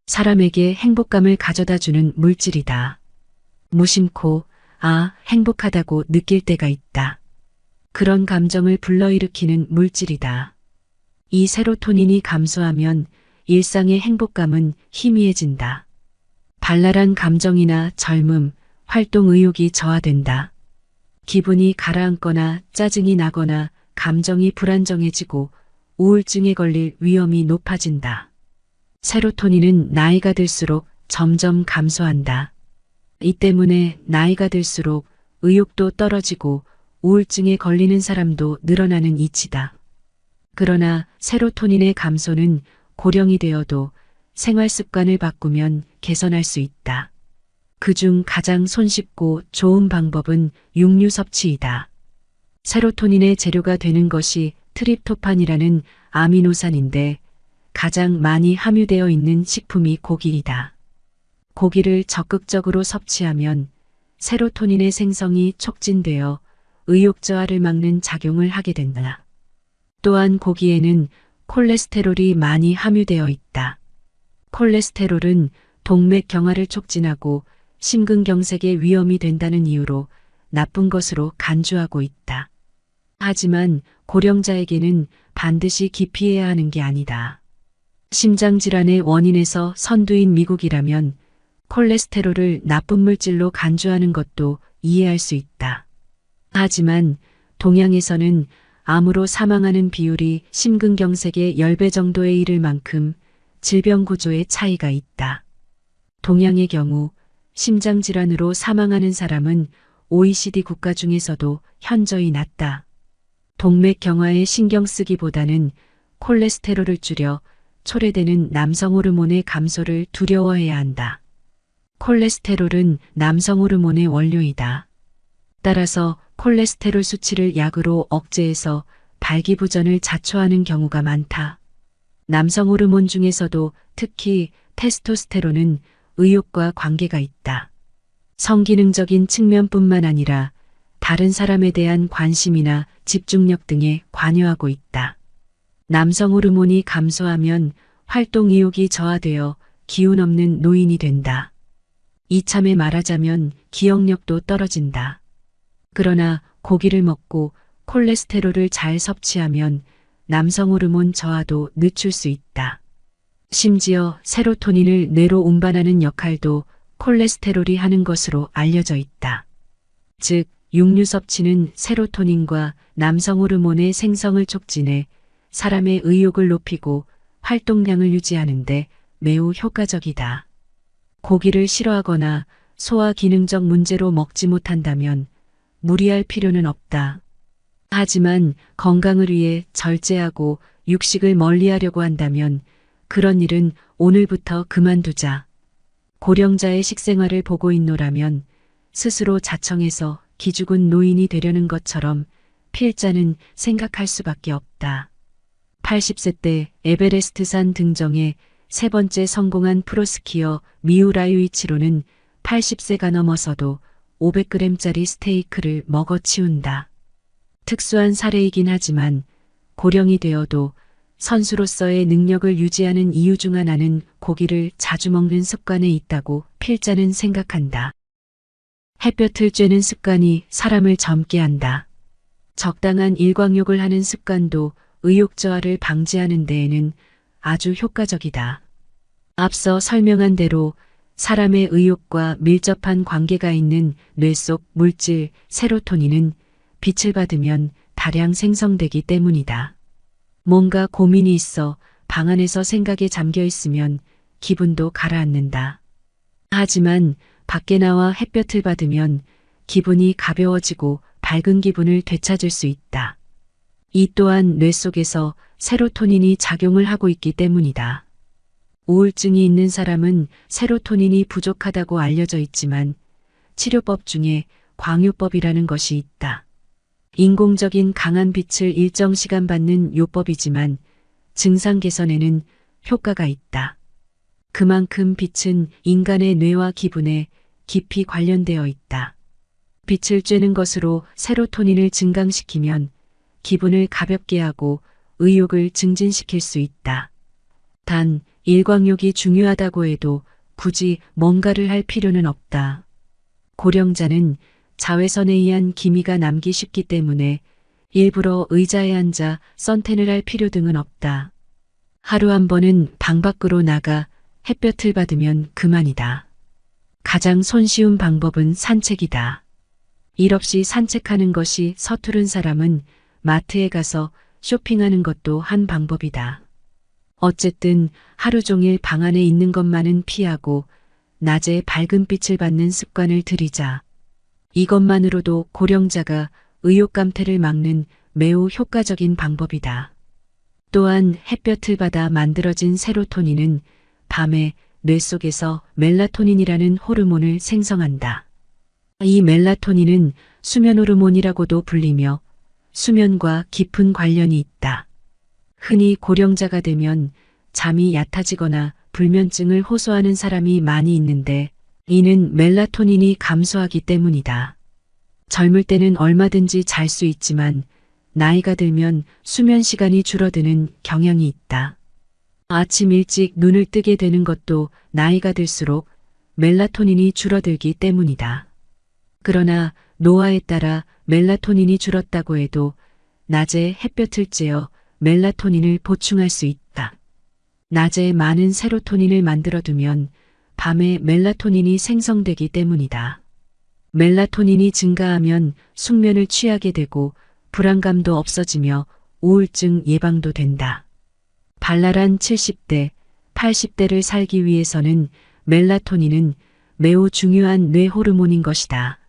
사람에게 행복감을 가져다주는 물질이다. 무심코 행복하다고 느낄 때가 있다. 그런 감정을 불러일으키는 물질이다. 이 세로토닌이 감소하면 일상의 행복감은 희미해진다. 발랄한 감정이나 젊음, 활동 의욕이 저하된다. 기분이 가라앉거나 짜증이 나거나 감정이 불안정해지고 우울증에 걸릴 위험이 높아진다. 세로토닌은 나이가 들수록 점점 감소한다. 이 때문에 나이가 들수록 의욕도 떨어지고 우울증에 걸리는 사람도 늘어나는 이치다. 그러나 세로토닌의 감소는 고령이 되어도 생활 습관을 바꾸면 개선할 수 있다. 그중 가장 손쉽고 좋은 방법은 육류 섭취이다. 세로토닌의 재료가 되는 것이 트립토판이라는 아미노산인데 가장 많이 함유되어 있는 식품이 고기이다. 고기를 적극적으로 섭취하면 세로토닌의 생성이 촉진되어 의욕 저하를 막는 작용을 하게 된다. 또한 고기에는 콜레스테롤이 많이 함유되어 있다. 콜레스테롤은 동맥 경화를 촉진하고 심근경색의 위험이 된다는 이유로 나쁜 것으로 간주하고 있다. 하지만 고령자에게는 반드시 기피해야 하는 게 아니다. 심장질환의 원인에서 선두인 미국이라면 콜레스테롤을 나쁜 물질로 간주하는 것도 이해할 수 있다. 하지만 동양에서는 암으로 사망하는 비율이 심근경색의 10배 정도에 이를 만큼 질병 구조의 차이가 있다. 동양의 경우 심장질환으로 사망하는 사람은 OECD 국가 중에서도 현저히 낮다. 동맥 경화에 신경 쓰기보다는 콜레스테롤을 줄여 초래되는 남성 호르몬의 감소를 두려워해야 한다. 콜레스테롤은 남성 호르몬의 원료이다. 따라서 콜레스테롤 수치를 약으로 억제해서 발기부전을 자초하는 경우가 많다. 남성 호르몬 중에서도 특히 테스토스테론은 의욕과 관계가 있다. 성기능적인 측면뿐만 아니라 다른 사람에 대한 관심이나 집중력 등에 관여하고 있다. 남성 호르몬이 감소하면 활동 의욕이 저하되어 기운 없는 노인이 된다. 이참에 말하자면 기억력도 떨어진다. 그러나 고기를 먹고 콜레스테롤을 잘 섭취하면 남성 호르몬 저하도 늦출 수 있다. 심지어 세로토닌을 뇌로 운반하는 역할도 콜레스테롤이 하는 것으로 알려져 있다. 즉, 육류 섭취는 세로토닌과 남성 호르몬의 생성을 촉진해 사람의 의욕을 높이고 활동량을 유지하는 데 매우 효과적이다. 고기를 싫어하거나 소화 기능적 문제로 먹지 못한다면 무리할 필요는 없다. 하지만 건강을 위해 절제하고 육식을 멀리하려고 한다면 그런 일은 오늘부터 그만두자. 고령자의 식생활을 보고 있노라면 스스로 자청해서 기죽은 노인이 되려는 것처럼 필자는 생각할 수밖에 없다. 80세 때 에베레스트산 등정에 세 번째 성공한 프로스키어 미우라 유이치로는 80세가 넘어서도 500g짜리 스테이크를 먹어 치운다. 특수한 사례이긴 하지만 고령이 되어도 선수로서의 능력을 유지하는 이유 중 하나는 고기를 자주 먹는 습관에 있다고 필자는 생각한다. 햇볕을 쬐는 습관이 사람을 젊게 한다. 적당한 일광욕을 하는 습관도 의욕 저하를 방지하는 데에는 아주 효과적이다. 앞서 설명한 대로 사람의 의욕과 밀접한 관계가 있는 뇌 속 물질 세로토닌은 빛을 받으면 다량 생성되기 때문이다. 뭔가 고민이 있어 방 안에서 생각에 잠겨 있으면 기분도 가라앉는다. 하지만 밖에 나와 햇볕을 받으면 기분이 가벼워지고 밝은 기분을 되찾을 수 있다. 이 또한 뇌 속에서 세로토닌이 작용을 하고 있기 때문이다. 우울증이 있는 사람은 세로토닌이 부족하다고 알려져 있지만 치료법 중에 광요법이라는 것이 있다. 인공적인 강한 빛을 일정 시간 받는 요법이지만 증상 개선에는 효과가 있다. 그만큼 빛은 인간의 뇌와 기분에 깊이 관련되어 있다. 빛을 쬐는 것으로 세로토닌을 증강시키면 기분을 가볍게 하고 의욕을 증진시킬 수 있다. 단, 일광욕이 중요하다고 해도 굳이 뭔가를 할 필요는 없다. 고령자는 자외선에 의한 기미가 남기 쉽기 때문에 일부러 의자에 앉아 선탠을 할 필요 등은 없다. 하루 한 번은 방 밖으로 나가 햇볕을 받으면 그만이다. 가장 손쉬운 방법은 산책이다. 일 없이 산책하는 것이 서투른 사람은 마트에 가서 쇼핑하는 것도 한 방법이다. 어쨌든 하루 종일 방 안에 있는 것만은 피하고 낮에 밝은 빛을 받는 습관을 들이자. 이것만으로도 고령자가 의욕감퇴를 막는 매우 효과적인 방법이다. 또한 햇볕을 받아 만들어진 세로토닌은 밤에 뇌 속에서 멜라토닌이라는 호르몬을 생성한다. 이 멜라토닌은 수면 호르몬이라고도 불리며 수면과 깊은 관련이 있다. 흔히 고령자가 되면 잠이 얕아지거나 불면증을 호소하는 사람이 많이 있는데 이는 멜라토닌이 감소하기 때문이다. 젊을 때는 얼마든지 잘 수 있지만 나이가 들면 수면 시간이 줄어드는 경향이 있다. 아침 일찍 눈을 뜨게 되는 것도 나이가 들수록 멜라토닌이 줄어들기 때문이다. 그러나 노화에 따라 멜라토닌이 줄었다고 해도 낮에 햇볕을 쬐어 멜라토닌을 보충할 수 있다. 낮에 많은 세로토닌을 만들어두면 밤에 멜라토닌이 생성되기 때문이다. 멜라토닌이 증가하면 숙면을 취하게 되고 불안감도 없어지며 우울증 예방도 된다. 발랄한 70대, 80대를 살기 위해서는 멜라토닌은 매우 중요한 뇌 호르몬인 것이다.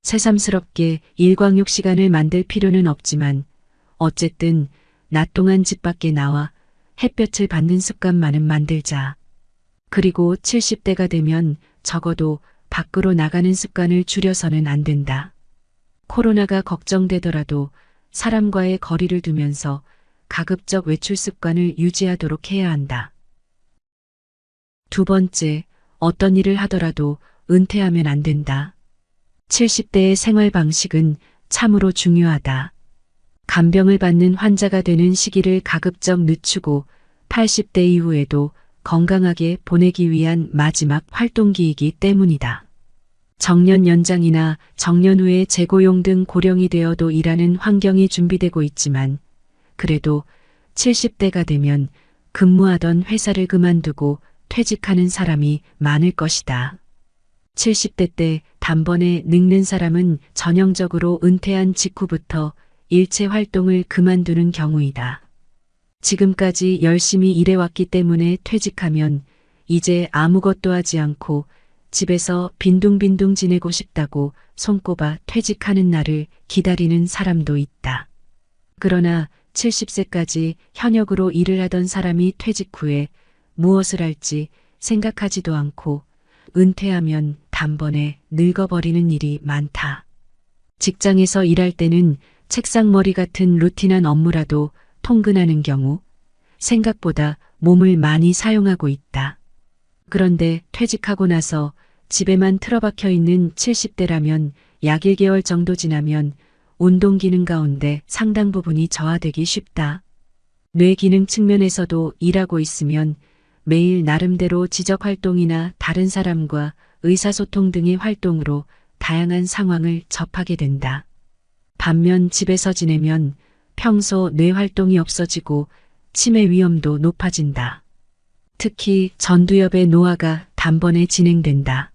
새삼스럽게 일광욕 시간을 만들 필요는 없지만 어쨌든 낮 동안 집 밖에 나와 햇볕을 받는 습관만은 만들자. 그리고 70대가 되면 적어도 밖으로 나가는 습관을 줄여서는 안 된다. 코로나가 걱정되더라도 사람과의 거리를 두면서 가급적 외출 습관을 유지하도록 해야 한다. 두 번째, 어떤 일을 하더라도 은퇴하면 안 된다. 70대의 생활 방식은 참으로 중요하다. 간병을 받는 환자가 되는 시기를 가급적 늦추고 80대 이후에도 건강하게 보내기 위한 마지막 활동기이기 때문이다. 정년 연장이나 정년 후에 재고용 등 고령이 되어도 일하는 환경이 준비되고 있지만 그래도 70대가 되면 근무하던 회사를 그만두고 퇴직하는 사람이 많을 것이다. 70대 때 단번에 늙는 사람은 전형적으로 은퇴한 직후부터 일체 활동을 그만두는 경우이다. 지금까지 열심히 일해왔기 때문에 퇴직하면 이제 아무것도 하지 않고 집에서 빈둥빈둥 지내고 싶다고 손꼽아 퇴직하는 날을 기다리는 사람도 있다. 그러나 70세까지 현역으로 일을 하던 사람이 퇴직 후에 무엇을 할지 생각하지도 않고 은퇴하면 단번에 늙어버리는 일이 많다. 직장에서 일할 때는 책상머리 같은 루틴한 업무라도 통근하는 경우 생각보다 몸을 많이 사용하고 있다. 그런데 퇴직하고 나서 집에만 틀어박혀 있는 70대라면 약 1개월 정도 지나면 운동 기능 가운데 상당 부분이 저하되기 쉽다. 뇌 기능 측면에서도 일하고 있으면 매일 나름대로 지적 활동이나 다른 사람과 의사소통 등의 활동으로 다양한 상황을 접하게 된다. 반면 집에서 지내면 평소 뇌 활동이 없어지고 치매 위험도 높아진다. 특히 전두엽의 노화가 단번에 진행된다.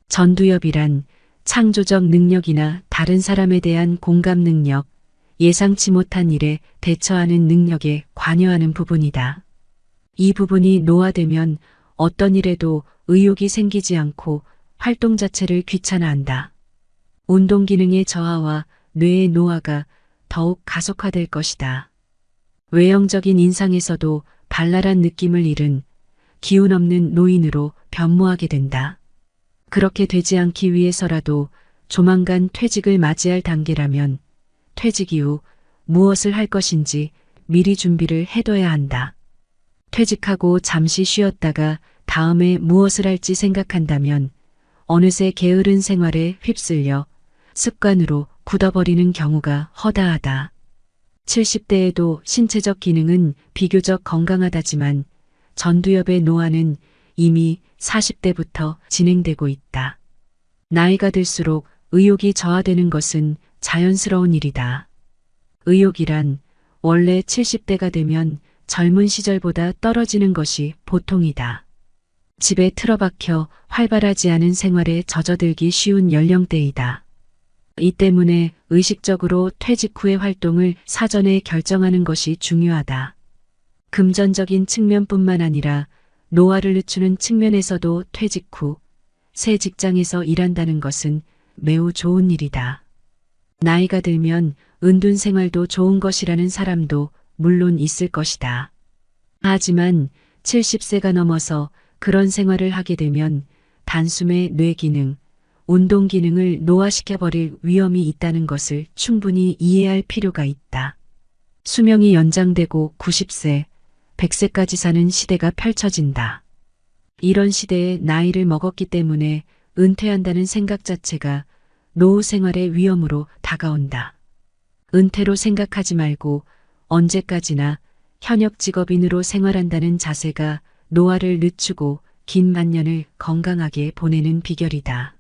전두엽이란 창조적 능력이나 다른 사람에 대한 공감 능력, 예상치 못한 일에 대처하는 능력에 관여하는 부분이다. 이 부분이 노화되면 어떤 일에도 의욕이 생기지 않고 활동 자체를 귀찮아한다. 운동 기능의 저하와 뇌의 노화가 더욱 가속화될 것이다. 외형적인 인상에서도 발랄한 느낌을 잃은 기운 없는 노인으로 변모하게 된다. 그렇게 되지 않기 위해서라도 조만간 퇴직을 맞이할 단계라면 퇴직 이후 무엇을 할 것인지 미리 준비를 해둬야 한다. 퇴직하고 잠시 쉬었다가 다음에 무엇을 할지 생각한다면 어느새 게으른 생활에 휩쓸려 습관으로 굳어버리는 경우가 허다하다. 70대에도 신체적 기능은 비교적 건강하다지만 전두엽의 노화는 이미 40대부터 진행되고 있다. 나이가 들수록 의욕이 저하되는 것은 자연스러운 일이다. 의욕이란 원래 70대가 되면 젊은 시절보다 떨어지는 것이 보통이다. 집에 틀어박혀 활발하지 않은 생활에 젖어들기 쉬운 연령대이다. 이 때문에 의식적으로 퇴직 후의 활동을 사전에 결정하는 것이 중요하다. 금전적인 측면뿐만 아니라 노화를 늦추는 측면에서도 퇴직 후 새 직장에서 일한다는 것은 매우 좋은 일이다. 나이가 들면 은둔 생활도 좋은 것이라는 사람도 물론 있을 것이다. 하지만 70세가 넘어서 그런 생활을 하게 되면 단숨에 뇌 기능, 운동 기능을 노화시켜버릴 위험이 있다는 것을 충분히 이해할 필요가 있다. 수명이 연장되고 90세, 100세까지 사는 시대가 펼쳐진다. 이런 시대에 나이를 먹었기 때문에 은퇴한다는 생각 자체가 노후 생활의 위험으로 다가온다. 은퇴로 생각하지 말고 언제까지나 현역 직업인으로 생활한다는 자세가 노화를 늦추고 긴 만년을 건강하게 보내는 비결이다.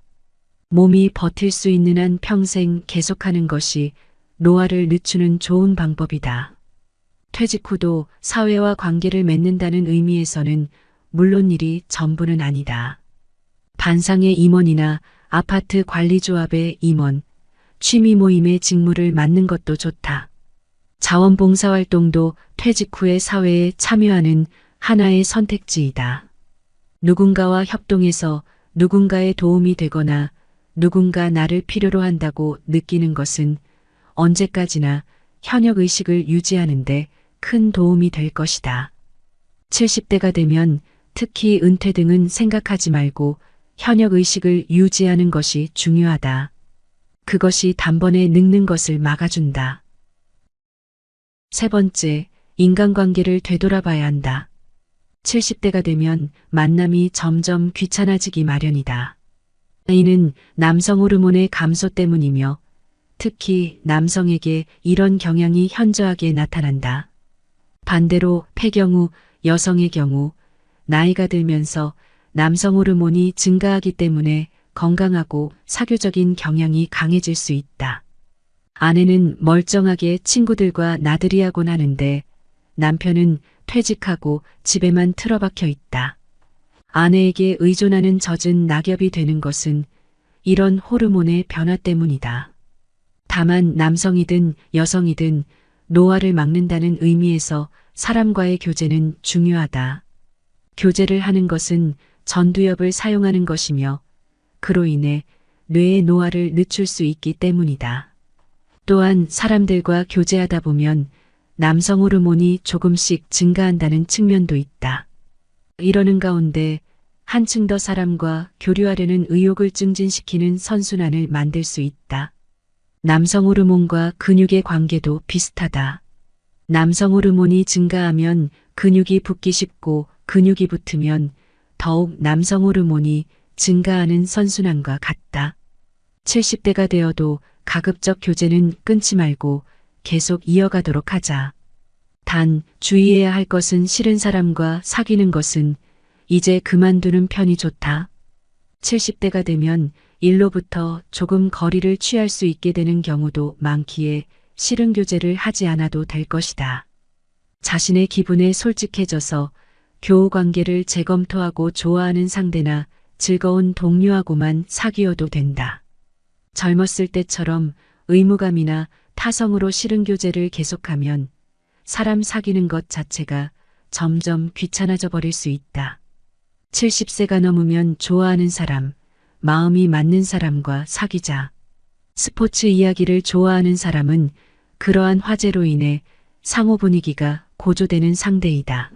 몸이 버틸 수 있는 한 평생 계속하는 것이 노화를 늦추는 좋은 방법이다. 퇴직 후도 사회와 관계를 맺는다는 의미에서는 물론 일이 전부는 아니다. 반상의 임원이나 아파트 관리조합의 임원, 취미 모임의 직무를 맡는 것도 좋다. 자원봉사활동도 퇴직 후에 사회에 참여하는 하나의 선택지이다. 누군가와 협동해서 누군가의 도움이 되거나 누군가 나를 필요로 한다고 느끼는 것은 언제까지나 현역 의식을 유지하는 데 큰 도움이 될 것이다. 70대가 되면 특히 은퇴 등은 생각하지 말고 현역 의식을 유지하는 것이 중요하다. 그것이 단번에 늙는 것을 막아준다. 세 번째, 인간관계를 되돌아봐야 한다. 70대가 되면 만남이 점점 귀찮아지기 마련이다. 이는 남성 호르몬의 감소 때문이며 특히 남성에게 이런 경향이 현저하게 나타난다. 반대로 폐경후 여성의 경우 나이가 들면서 남성 호르몬이 증가하기 때문에 건강하고 사교적인 경향이 강해질 수 있다. 아내는 멀쩡하게 친구들과 나들이하곤 하는데 남편은 퇴직하고 집에만 틀어박혀 있다. 아내에게 의존하는 젖은 낙엽이 되는 것은 이런 호르몬의 변화 때문이다. 다만 남성이든 여성이든 노화를 막는다는 의미에서 사람과의 교제는 중요하다. 교제를 하는 것은 전두엽을 사용하는 것이며 그로 인해 뇌의 노화를 늦출 수 있기 때문이다. 또한 사람들과 교제하다 보면 남성 호르몬이 조금씩 증가한다는 측면도 있다. 이러는 가운데 한층 더 사람과 교류하려는 의욕을 증진시키는 선순환을 만들 수 있다. 남성 호르몬과 근육의 관계도 비슷하다. 남성 호르몬이 증가하면 근육이 붙기 쉽고 근육이 붙으면 더욱 남성 호르몬이 증가하는 선순환과 같다. 70대가 되어도 가급적 교제는 끊지 말고 계속 이어가도록 하자. 단 주의해야 할 것은 싫은 사람과 사귀는 것은 이제 그만두는 편이 좋다. 70대가 되면 일로부터 조금 거리를 취할 수 있게 되는 경우도 많기에 싫은 교제를 하지 않아도 될 것이다. 자신의 기분에 솔직해져서 교우 관계를 재검토하고 좋아하는 상대나 즐거운 동료하고만 사귀어도 된다. 젊었을 때처럼 의무감이나 타성으로 싫은 교제를 계속하면 사람 사귀는 것 자체가 점점 귀찮아져 버릴 수 있다. 70세가 넘으면 좋아하는 사람, 마음이 맞는 사람과 사귀자. 스포츠 이야기를 좋아하는 사람은 그러한 화제로 인해 상호 분위기가 고조되는 상대이다.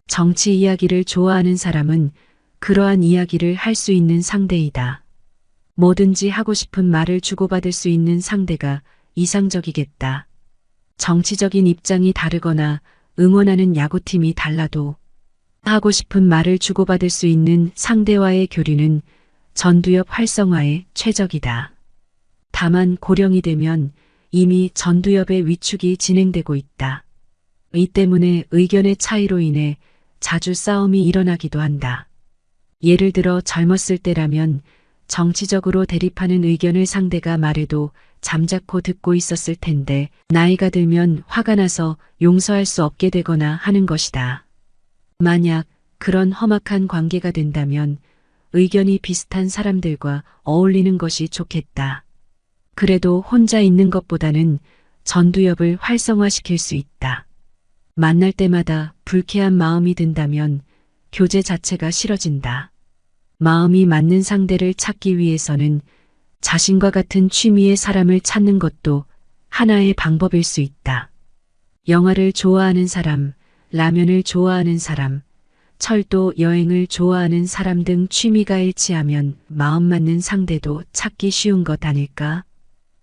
정치 이야기를 좋아하는 사람은 그러한 이야기를 할 수 있는 상대이다. 뭐든지 하고 싶은 말을 주고받을 수 있는 상대가 이상적이겠다. 정치적인 입장이 다르거나 응원하는 야구팀이 달라도 하고 싶은 말을 주고받을 수 있는 상대와의 교류는 전두엽 활성화에 최적이다. 다만 고령이 되면 이미 전두엽의 위축이 진행되고 있다. 이 때문에 의견의 차이로 인해 자주 싸움이 일어나기도 한다. 예를 들어 젊었을 때라면 정치적으로 대립하는 의견을 상대가 말해도 잠자코 듣고 있었을 텐데 나이가 들면 화가 나서 용서할 수 없게 되거나 하는 것이다. 만약 그런 험악한 관계가 된다면 의견이 비슷한 사람들과 어울리는 것이 좋겠다. 그래도 혼자 있는 것보다는 전두엽을 활성화시킬 수 있다. 만날 때마다 불쾌한 마음이 든다면 교제 자체가 싫어진다. 마음이 맞는 상대를 찾기 위해서는 자신과 같은 취미의 사람을 찾는 것도 하나의 방법일 수 있다. 영화를 좋아하는 사람, 라면을 좋아하는 사람, 철도 여행을 좋아하는 사람 등 취미가 일치하면 마음 맞는 상대도 찾기 쉬운 것 아닐까?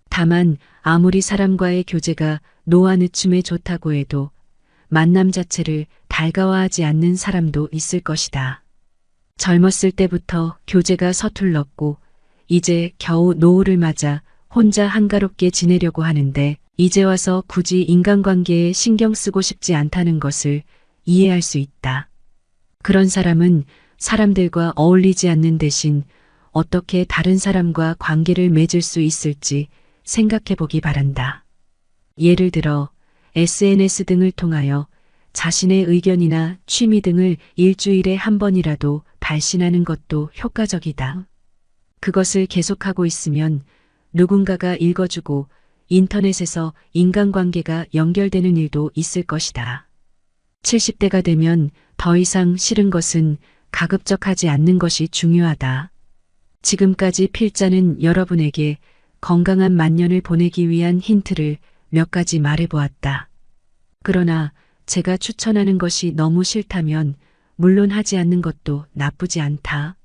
다만 아무리 사람과의 교제가 노안늦춤에 좋다고 해도 만남 자체를 달가워하지 않는 사람도 있을 것이다. 젊었을 때부터 교제가 서툴렀고 이제 겨우 노후를 맞아 혼자 한가롭게 지내려고 하는데 이제 와서 굳이 인간관계에 신경 쓰고 싶지 않다는 것을 이해할 수 있다. 그런 사람은 사람들과 어울리지 않는 대신 어떻게 다른 사람과 관계를 맺을 수 있을지 생각해 보기 바란다. 예를 들어 SNS 등을 통하여 자신의 의견이나 취미 등을 일주일에 한 번이라도 발신하는 것도 효과적이다. 그것을 계속하고 있으면 누군가가 읽어주고 인터넷에서 인간관계가 연결되는 일도 있을 것이다. 70대가 되면 더 이상 싫은 것은 가급적하지 않는 것이 중요하다. 지금까지 필자는 여러분에게 건강한 만년을 보내기 위한 힌트를 몇 가지 말해보았다. 그러나 제가 추천하는 것이 너무 싫다면 물론 하지 않는 것도 나쁘지 않다.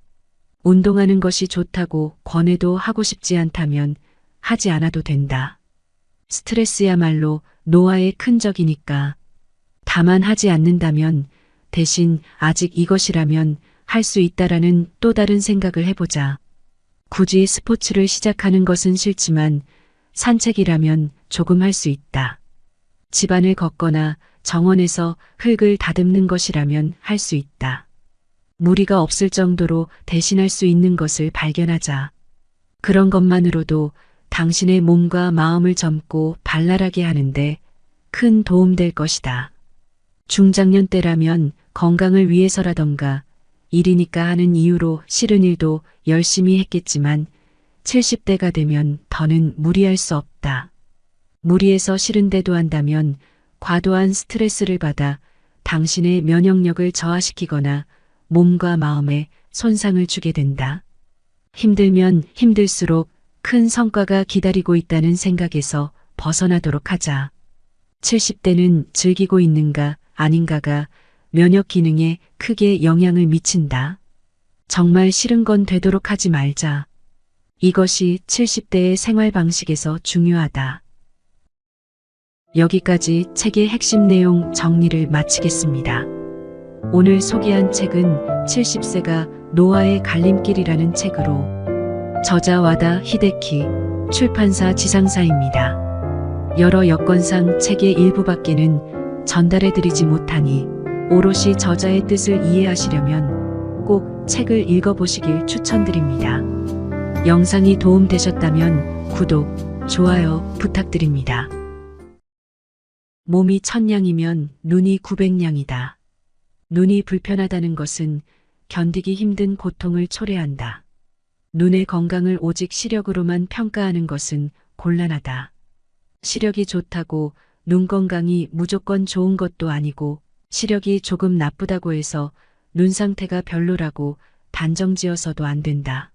운동하는 것이 좋다고 권해도 하고 싶지 않다면 하지 않아도 된다. 스트레스야말로 노화의 큰 적이니까. 다만 하지 않는다면 대신 아직 이것이라면 할 수 있다라는 또 다른 생각을 해보자. 굳이 스포츠를 시작하는 것은 싫지만 산책이라면 조금 할 수 있다. 집안을 걷거나 정원에서 흙을 다듬는 것이라면 할 수 있다. 무리가 없을 정도로 대신할 수 있는 것을 발견하자. 그런 것만으로도 당신의 몸과 마음을 젊고 발랄하게 하는데 큰 도움 될 것이다. 중장년 때라면 건강을 위해서라던가 일이니까 하는 이유로 싫은 일도 열심히 했겠지만 70대가 되면 더는 무리할 수 없다. 무리해서 싫은데도 한다면 과도한 스트레스를 받아 당신의 면역력을 저하시키거나 몸과 마음에 손상을 주게 된다. 힘들면 힘들수록 큰 성과가 기다리고 있다는 생각에서 벗어나도록 하자. 70대는 즐기고 있는가 아닌가가 면역 기능에 크게 영향을 미친다. 정말 싫은 건 되도록 하지 말자. 이것이 70대의 생활 방식에서 중요하다. 여기까지 책의 핵심 내용 정리를 마치겠습니다. 오늘 소개한 책은 70세가 노화의 갈림길이라는 책으로 저자 와다 히데키, 출판사 지상사입니다. 여러 여건상 책의 일부밖에는 전달해드리지 못하니 오롯이 저자의 뜻을 이해하시려면 꼭 책을 읽어보시길 추천드립니다. 영상이 도움되셨다면 구독, 좋아요 부탁드립니다. 몸이 1000냥이면 눈이 900냥이다. 눈이 불편하다는 것은 견디기 힘든 고통을 초래한다. 눈의 건강을 오직 시력으로만 평가하는 것은 곤란하다. 시력이 좋다고 눈 건강이 무조건 좋은 것도 아니고 시력이 조금 나쁘다고 해서 눈 상태가 별로라고 단정지어서도 안 된다.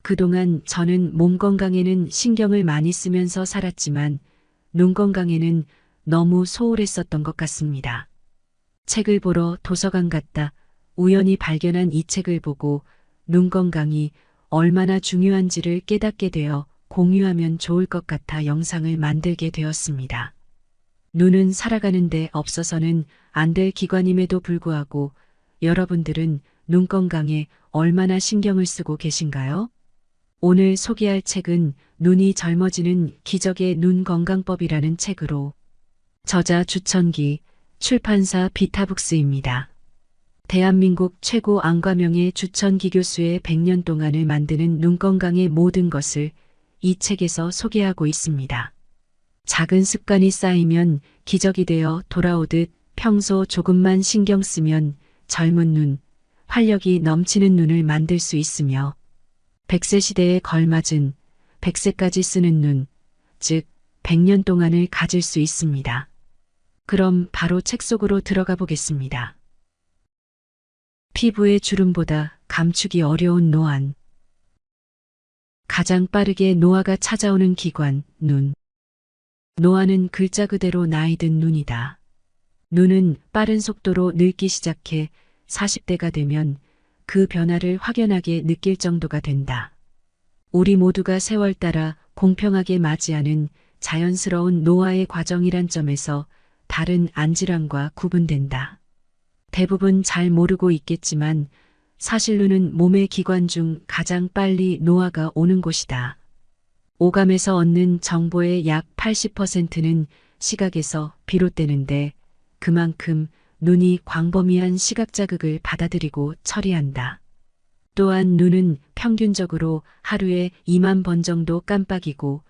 그동안 저는 몸 건강에는 신경을 많이 쓰면서 살았지만 눈 건강에는 너무 소홀했었던 것 같습니다. 책을 보러 도서관 갔다 우연히 발견한 이 책을 보고 눈 건강이 얼마나 중요한지를 깨닫게 되어 공유하면 좋을 것 같아 영상을 만들게 되었습니다. 눈은 살아가는 데 없어서는 안 될 기관임에도 불구하고 여러분들은 눈 건강에 얼마나 신경을 쓰고 계신가요? 오늘 소개할 책은 눈이 젊어지는 기적의 눈 건강법이라는 책으로 저자 주천기, 출판사 비타북스입니다. 대한민국 최고 안과명의 주천기 교수의 100년 동안을 만드는 눈 건강의 모든 것을 이 책에서 소개하고 있습니다. 작은 습관이 쌓이면 기적이 되어 돌아오듯 평소 조금만 신경 쓰면 젊은 눈, 활력이 넘치는 눈을 만들 수 있으며 100세 시대에 걸맞은 100세까지 쓰는 눈, 즉 100년 동안을 가질 수 있습니다. 그럼 바로 책 속으로 들어가 보겠습니다. 피부의 주름보다 감추기 어려운 노안. 가장 빠르게 노화가 찾아오는 기관, 눈. 노화는 글자 그대로 나이든 눈이다. 눈은 빠른 속도로 늙기 시작해 40대가 되면 그 변화를 확연하게 느낄 정도가 된다. 우리 모두가 세월 따라 공평하게 맞이하는 자연스러운 노화의 과정이란 점에서 다른 안질환과 구분된다. 대부분 잘 모르고 있겠지만 사실 눈은 몸의 기관 중 가장 빨리 노화가 오는 곳이다. 오감에서 얻는 정보의 약 80%는 시각에서 비롯되는데 그만큼 눈이 광범위한 시각 자극을 받아들이고 처리한다. 또한 눈은 평균적으로 하루에 2만 번 정도 깜빡이고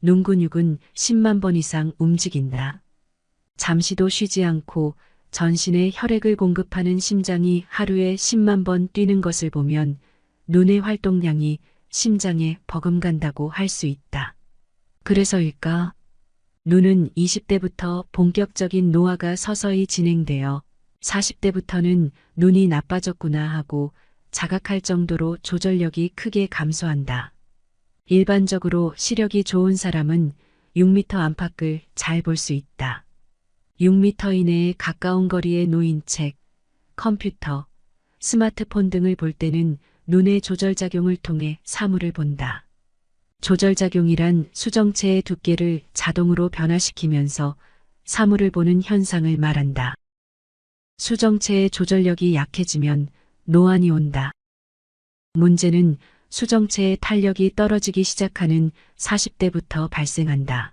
눈 근육은 10만 번 이상 움직인다. 잠시도 쉬지 않고 전신에 혈액을 공급하는 심장이 하루에 10만 번 뛰는 것을 보면 눈의 활동량이 심장에 버금간다고 할 수 있다. 그래서일까? 눈은 20대부터 본격적인 노화가 서서히 진행되어 40대부터는 눈이 나빠졌구나 하고 자각할 정도로 조절력이 크게 감소한다. 일반적으로 시력이 좋은 사람은 6m 안팎을 잘 볼 수 있다. 6m 이내에 가까운 거리에 놓인 책, 컴퓨터, 스마트폰 등을 볼 때는 눈의 조절작용을 통해 사물을 본다. 조절작용이란 수정체의 두께를 자동으로 변화시키면서 사물을 보는 현상을 말한다. 수정체의 조절력이 약해지면 노안이 온다. 문제는 수정체의 탄력이 떨어지기 시작하는 40대부터 발생한다.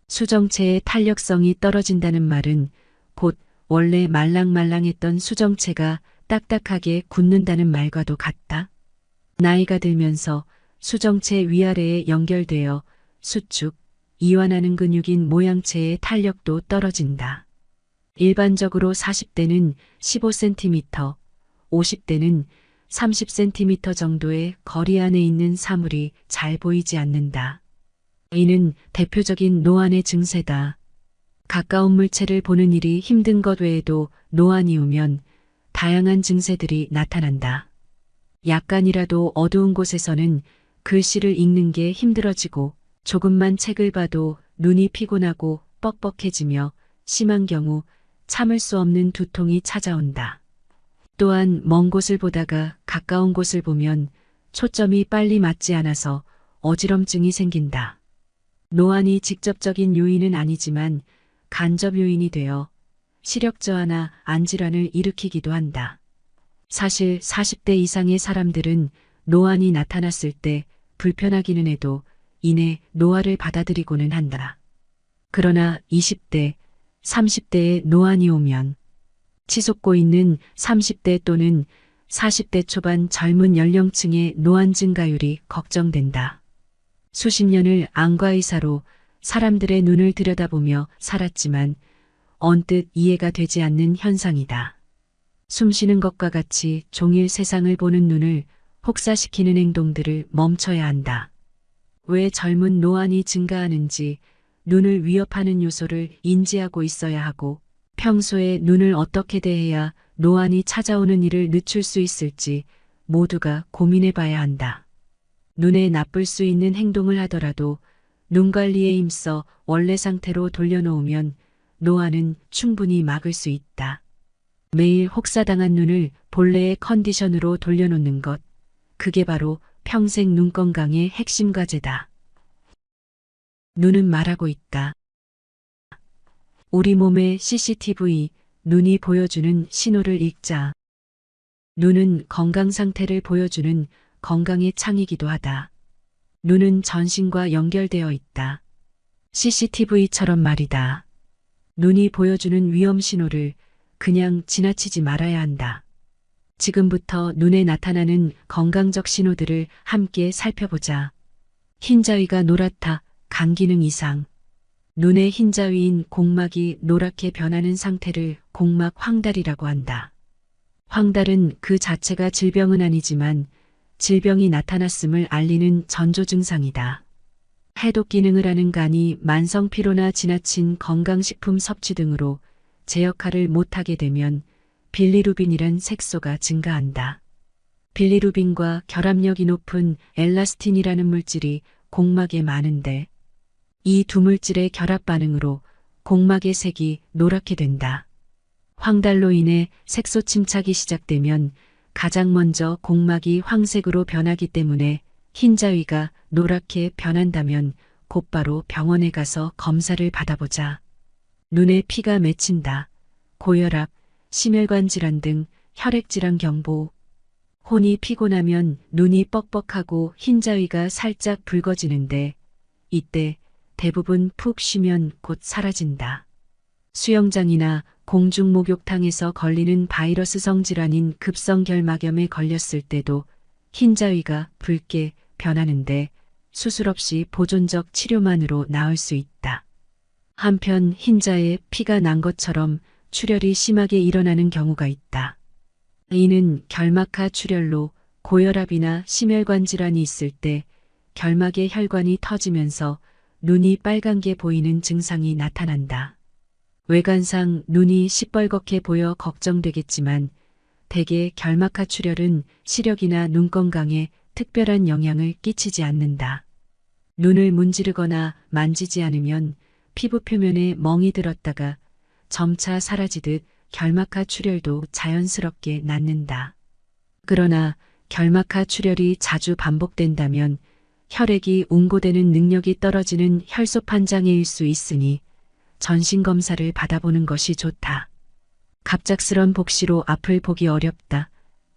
수정체의 탄력성이 떨어진다는 말은 곧 원래 말랑말랑했던 수정체가 딱딱하게 굳는다는 말과도 같다. 나이가 들면서 수정체 위아래에 연결되어 수축, 이완하는 근육인 모양체의 탄력도 떨어진다. 일반적으로 40대는 15cm, 50대는 30cm 정도의 거리 안에 있는 사물이 잘 보이지 않는다. 이는 대표적인 노안의 증세다. 가까운 물체를 보는 일이 힘든 것 외에도 노안이 오면 다양한 증세들이 나타난다. 약간이라도 어두운 곳에서는 글씨를 읽는 게 힘들어지고 조금만 책을 봐도 눈이 피곤하고 뻑뻑해지며 심한 경우 참을 수 없는 두통이 찾아온다. 또한 먼 곳을 보다가 가까운 곳을 보면 초점이 빨리 맞지 않아서 어지럼증이 생긴다. 노안이 직접적인 요인은 아니지만 간접 요인이 되어 시력 저하나 안질환을 일으키기도 한다. 사실 40대 이상의 사람들은 노안이 나타났을 때 불편하기는 해도 이내 노화를 받아들이고는 한다. 그러나 20대, 30대에 노안이 오면 치솟고 있는 30대 또는 40대 초반 젊은 연령층의 노안 증가율이 걱정된다. 수십 년을 안과 의사로 사람들의 눈을 들여다보며 살았지만 언뜻 이해가 되지 않는 현상이다. 숨쉬는 것과 같이 종일 세상을 보는 눈을 혹사시키는 행동들을 멈춰야 한다. 왜 젊은 노안이 증가하는지 눈을 위협하는 요소를 인지하고 있어야 하고 평소에 눈을 어떻게 대해야 노안이 찾아오는 일을 늦출 수 있을지 모두가 고민해 봐야 한다. 눈에 나쁠 수 있는 행동을 하더라도 눈 관리에 힘써 원래 상태로 돌려놓으면 노안은 충분히 막을 수 있다. 매일 혹사당한 눈을 본래의 컨디션으로 돌려놓는 것, 그게 바로 평생 눈 건강의 핵심 과제다. 눈은 말하고 있다. 우리 몸의 CCTV, 눈이 보여주는 신호를 읽자. 눈은 건강 상태를 보여주는 건강의 창이기도 하다. 눈은 전신과 연결되어 있다. CCTV처럼 말이다. 눈이 보여주는 위험 신호를 그냥 지나치지 말아야 한다. 지금부터 눈에 나타나는 건강적 신호들을 함께 살펴보자. 흰자위가 노랗다. 간 기능 이상. 눈의 흰자위인 공막이 노랗게 변하는 상태를 공막 황달이라고 한다. 황달은 그 자체가 질병은 아니지만 질병이 나타났음을 알리는 전조 증상이다. 해독 기능을 하는 간이 만성 피로나 지나친 건강식품 섭취 등으로 제 역할을 못하게 되면 빌리루빈이란 색소가 증가한다. 빌리루빈과 결합력이 높은 엘라스틴이라는 물질이 공막에 많은데 이 두 물질의 결합 반응으로 공막의 색이 노랗게 된다. 황달로 인해 색소 침착이 시작되면 가장 먼저 공막이 황색으로 변하기 때문에 흰자위가 노랗게 변한다면 곧바로 병원에 가서 검사를 받아보자. 눈에 피가 맺힌다. 고혈압, 심혈관 질환 등 혈액질환 경보. 혼이 피곤하면 눈이 뻑뻑하고 흰자위가 살짝 붉어지는데 이때 대부분 푹 쉬면 곧 사라진다. 수영장이나 공중 목욕탕에서 걸리는 바이러스성 질환인 급성결막염에 걸렸을 때도 흰자위가 붉게 변하는데 수술 없이 보존적 치료만으로 나을 수 있다. 한편 흰자에 피가 난 것처럼 출혈이 심하게 일어나는 경우가 있다. 이는 결막하 출혈로 고혈압이나 심혈관 질환이 있을 때 결막의 혈관이 터지면서 눈이 빨간 게 보이는 증상이 나타난다. 외관상 눈이 시뻘겋게 보여 걱정되겠지만 대개 결막하 출혈은 시력이나 눈 건강에 특별한 영향을 끼치지 않는다. 눈을 문지르거나 만지지 않으면 피부 표면에 멍이 들었다가 점차 사라지듯 결막하 출혈도 자연스럽게 낫는다. 그러나 결막하 출혈이 자주 반복된다면 혈액이 응고되는 능력이 떨어지는 혈소판 장애일 수 있으니 전신검사를 받아보는 것이 좋다. 갑작스런 복시로 앞을 보기 어렵다.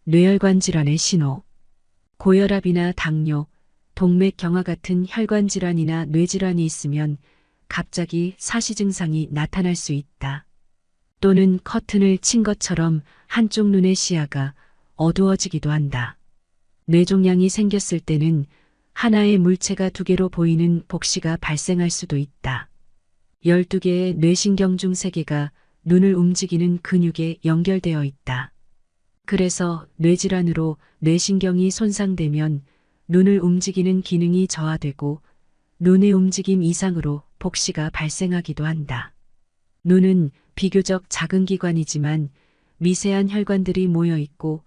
뇌혈관 질환의 신호. 고혈압이나 당뇨, 동맥경화 같은 혈관 질환이나 뇌질환이 있으면 갑자기 사시 증상이 나타날 수 있다. 또는 커튼을 친 것처럼 한쪽 눈의 시야가 어두워지기도 한다. 뇌종양이 생겼을 때는 하나의 물체가 두 개로 보이는 복시가 발생할 수도 있다. 12개의 뇌신경 중 3개가 눈을 움직이는 근육에 연결되어 있다. 그래서 뇌질환으로 뇌신경이 손상되면 눈을 움직이는 기능이 저하되고 눈의 움직임 이상으로 복시가 발생하기도 한다. 눈은 비교적 작은 기관이지만 미세한 혈관들이 모여 있고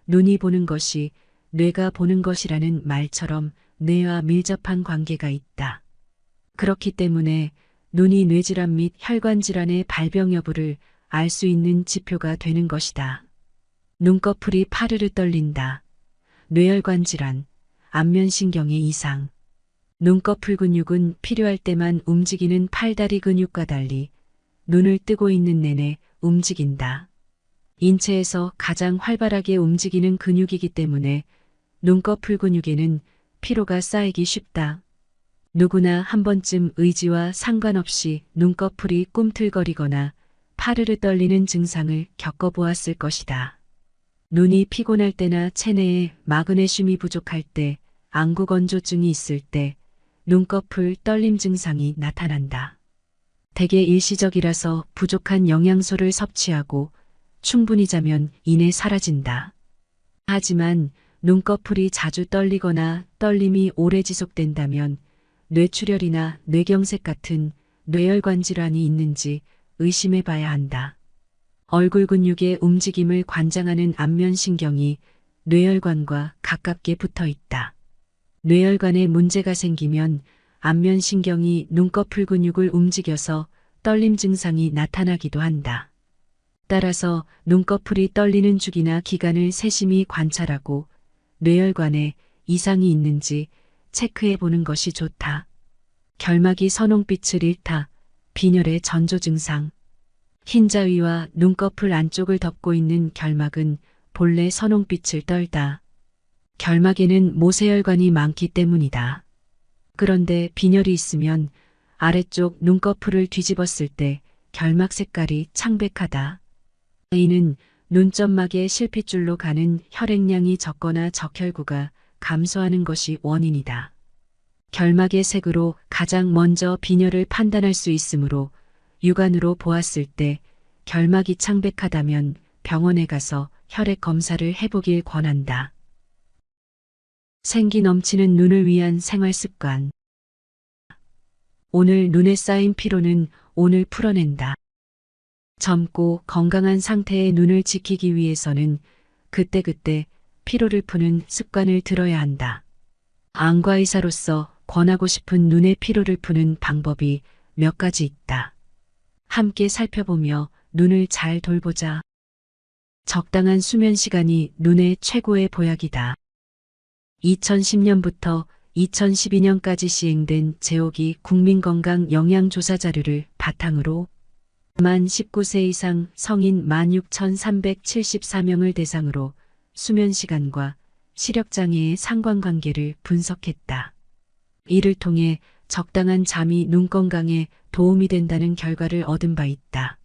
눈이 보는 것이 뇌가 보는 것이라는 말처럼 뇌와 밀접한 관계가 있다. 그렇기 때문에 눈이 뇌질환 및 혈관 질환의 발병 여부를 알 수 있는 지표가 되는 것이다. 눈꺼풀이 파르르 떨린다. 뇌혈관 질환, 안면신경의 이상. 눈꺼풀 근육은 필요할 때만 움직이는 팔다리 근육과 달리 눈을 뜨고 있는 내내 움직인다. 인체에서 가장 활발하게 움직이는 근육이기 때문에 눈꺼풀 근육에는 피로가 쌓이기 쉽다. 누구나 한 번쯤 의지와 상관없이 눈꺼풀이 꿈틀거리거나 파르르 떨리는 증상을 겪어보았을 것이다. 눈이 피곤할 때나 체내에 마그네슘이 부족할 때, 안구건조증이 있을 때 눈꺼풀 떨림 증상이 나타난다. 대개 일시적이라서 부족한 영양소를 섭취하고 충분히 자면 이내 사라진다. 하지만 눈꺼풀이 자주 떨리거나 떨림이 오래 지속된다면 뇌출혈이나 뇌경색 같은 뇌혈관 질환이 있는지 의심해 봐야 한다. 얼굴 근육의 움직임을 관장하는 안면신경이 뇌혈관과 가깝게 붙어 있다. 뇌혈관에 문제가 생기면 안면신경이 눈꺼풀 근육을 움직여서 떨림 증상이 나타나기도 한다. 따라서 눈꺼풀이 떨리는 주기나 기간을 세심히 관찰하고 뇌혈관에 이상이 있는지 체크해 보는 것이 좋다. 결막이 선홍빛을 잃다. 빈혈의 전조 증상. 흰자위와 눈꺼풀 안쪽을 덮고 있는 결막은 본래 선홍빛을 떨다. 결막에는 모세혈관이 많기 때문이다. 그런데 빈혈이 있으면 아래쪽 눈꺼풀을 뒤집었을 때 결막 색깔이 창백하다. 이는 눈점막의 실핏줄로 가는 혈액량이 적거나 적혈구가 감소하는 것이 원인이다. 결막의 색으로 가장 먼저 빈혈을 판단할 수 있으므로 육안으로 보았을 때 결막이 창백하다면 병원에 가서 혈액 검사를 해보길 권한다. 생기 넘치는 눈을 위한 생활 습관. 오늘 눈에 쌓인 피로는 오늘 풀어낸다. 젊고 건강한 상태의 눈을 지키기 위해서는 그때그때 피로를 푸는 습관을 들어야 한다. 안과의사로서 권하고 싶은 눈의 피로를 푸는 방법이 몇 가지 있다. 함께 살펴보며 눈을 잘 돌보자. 적당한 수면 시간이 눈의 최고의 보약이다. 2010년부터 2012년까지 시행된 제오기 국민건강 영양조사 자료를 바탕으로 만 19세 이상 성인 16,374명을 대상으로 수면시간과 시력장애의 상관관계를 분석했다. 이를 통해 적당한 잠이 눈 건강에 도움이 된다는 결과를 얻은 바 있다.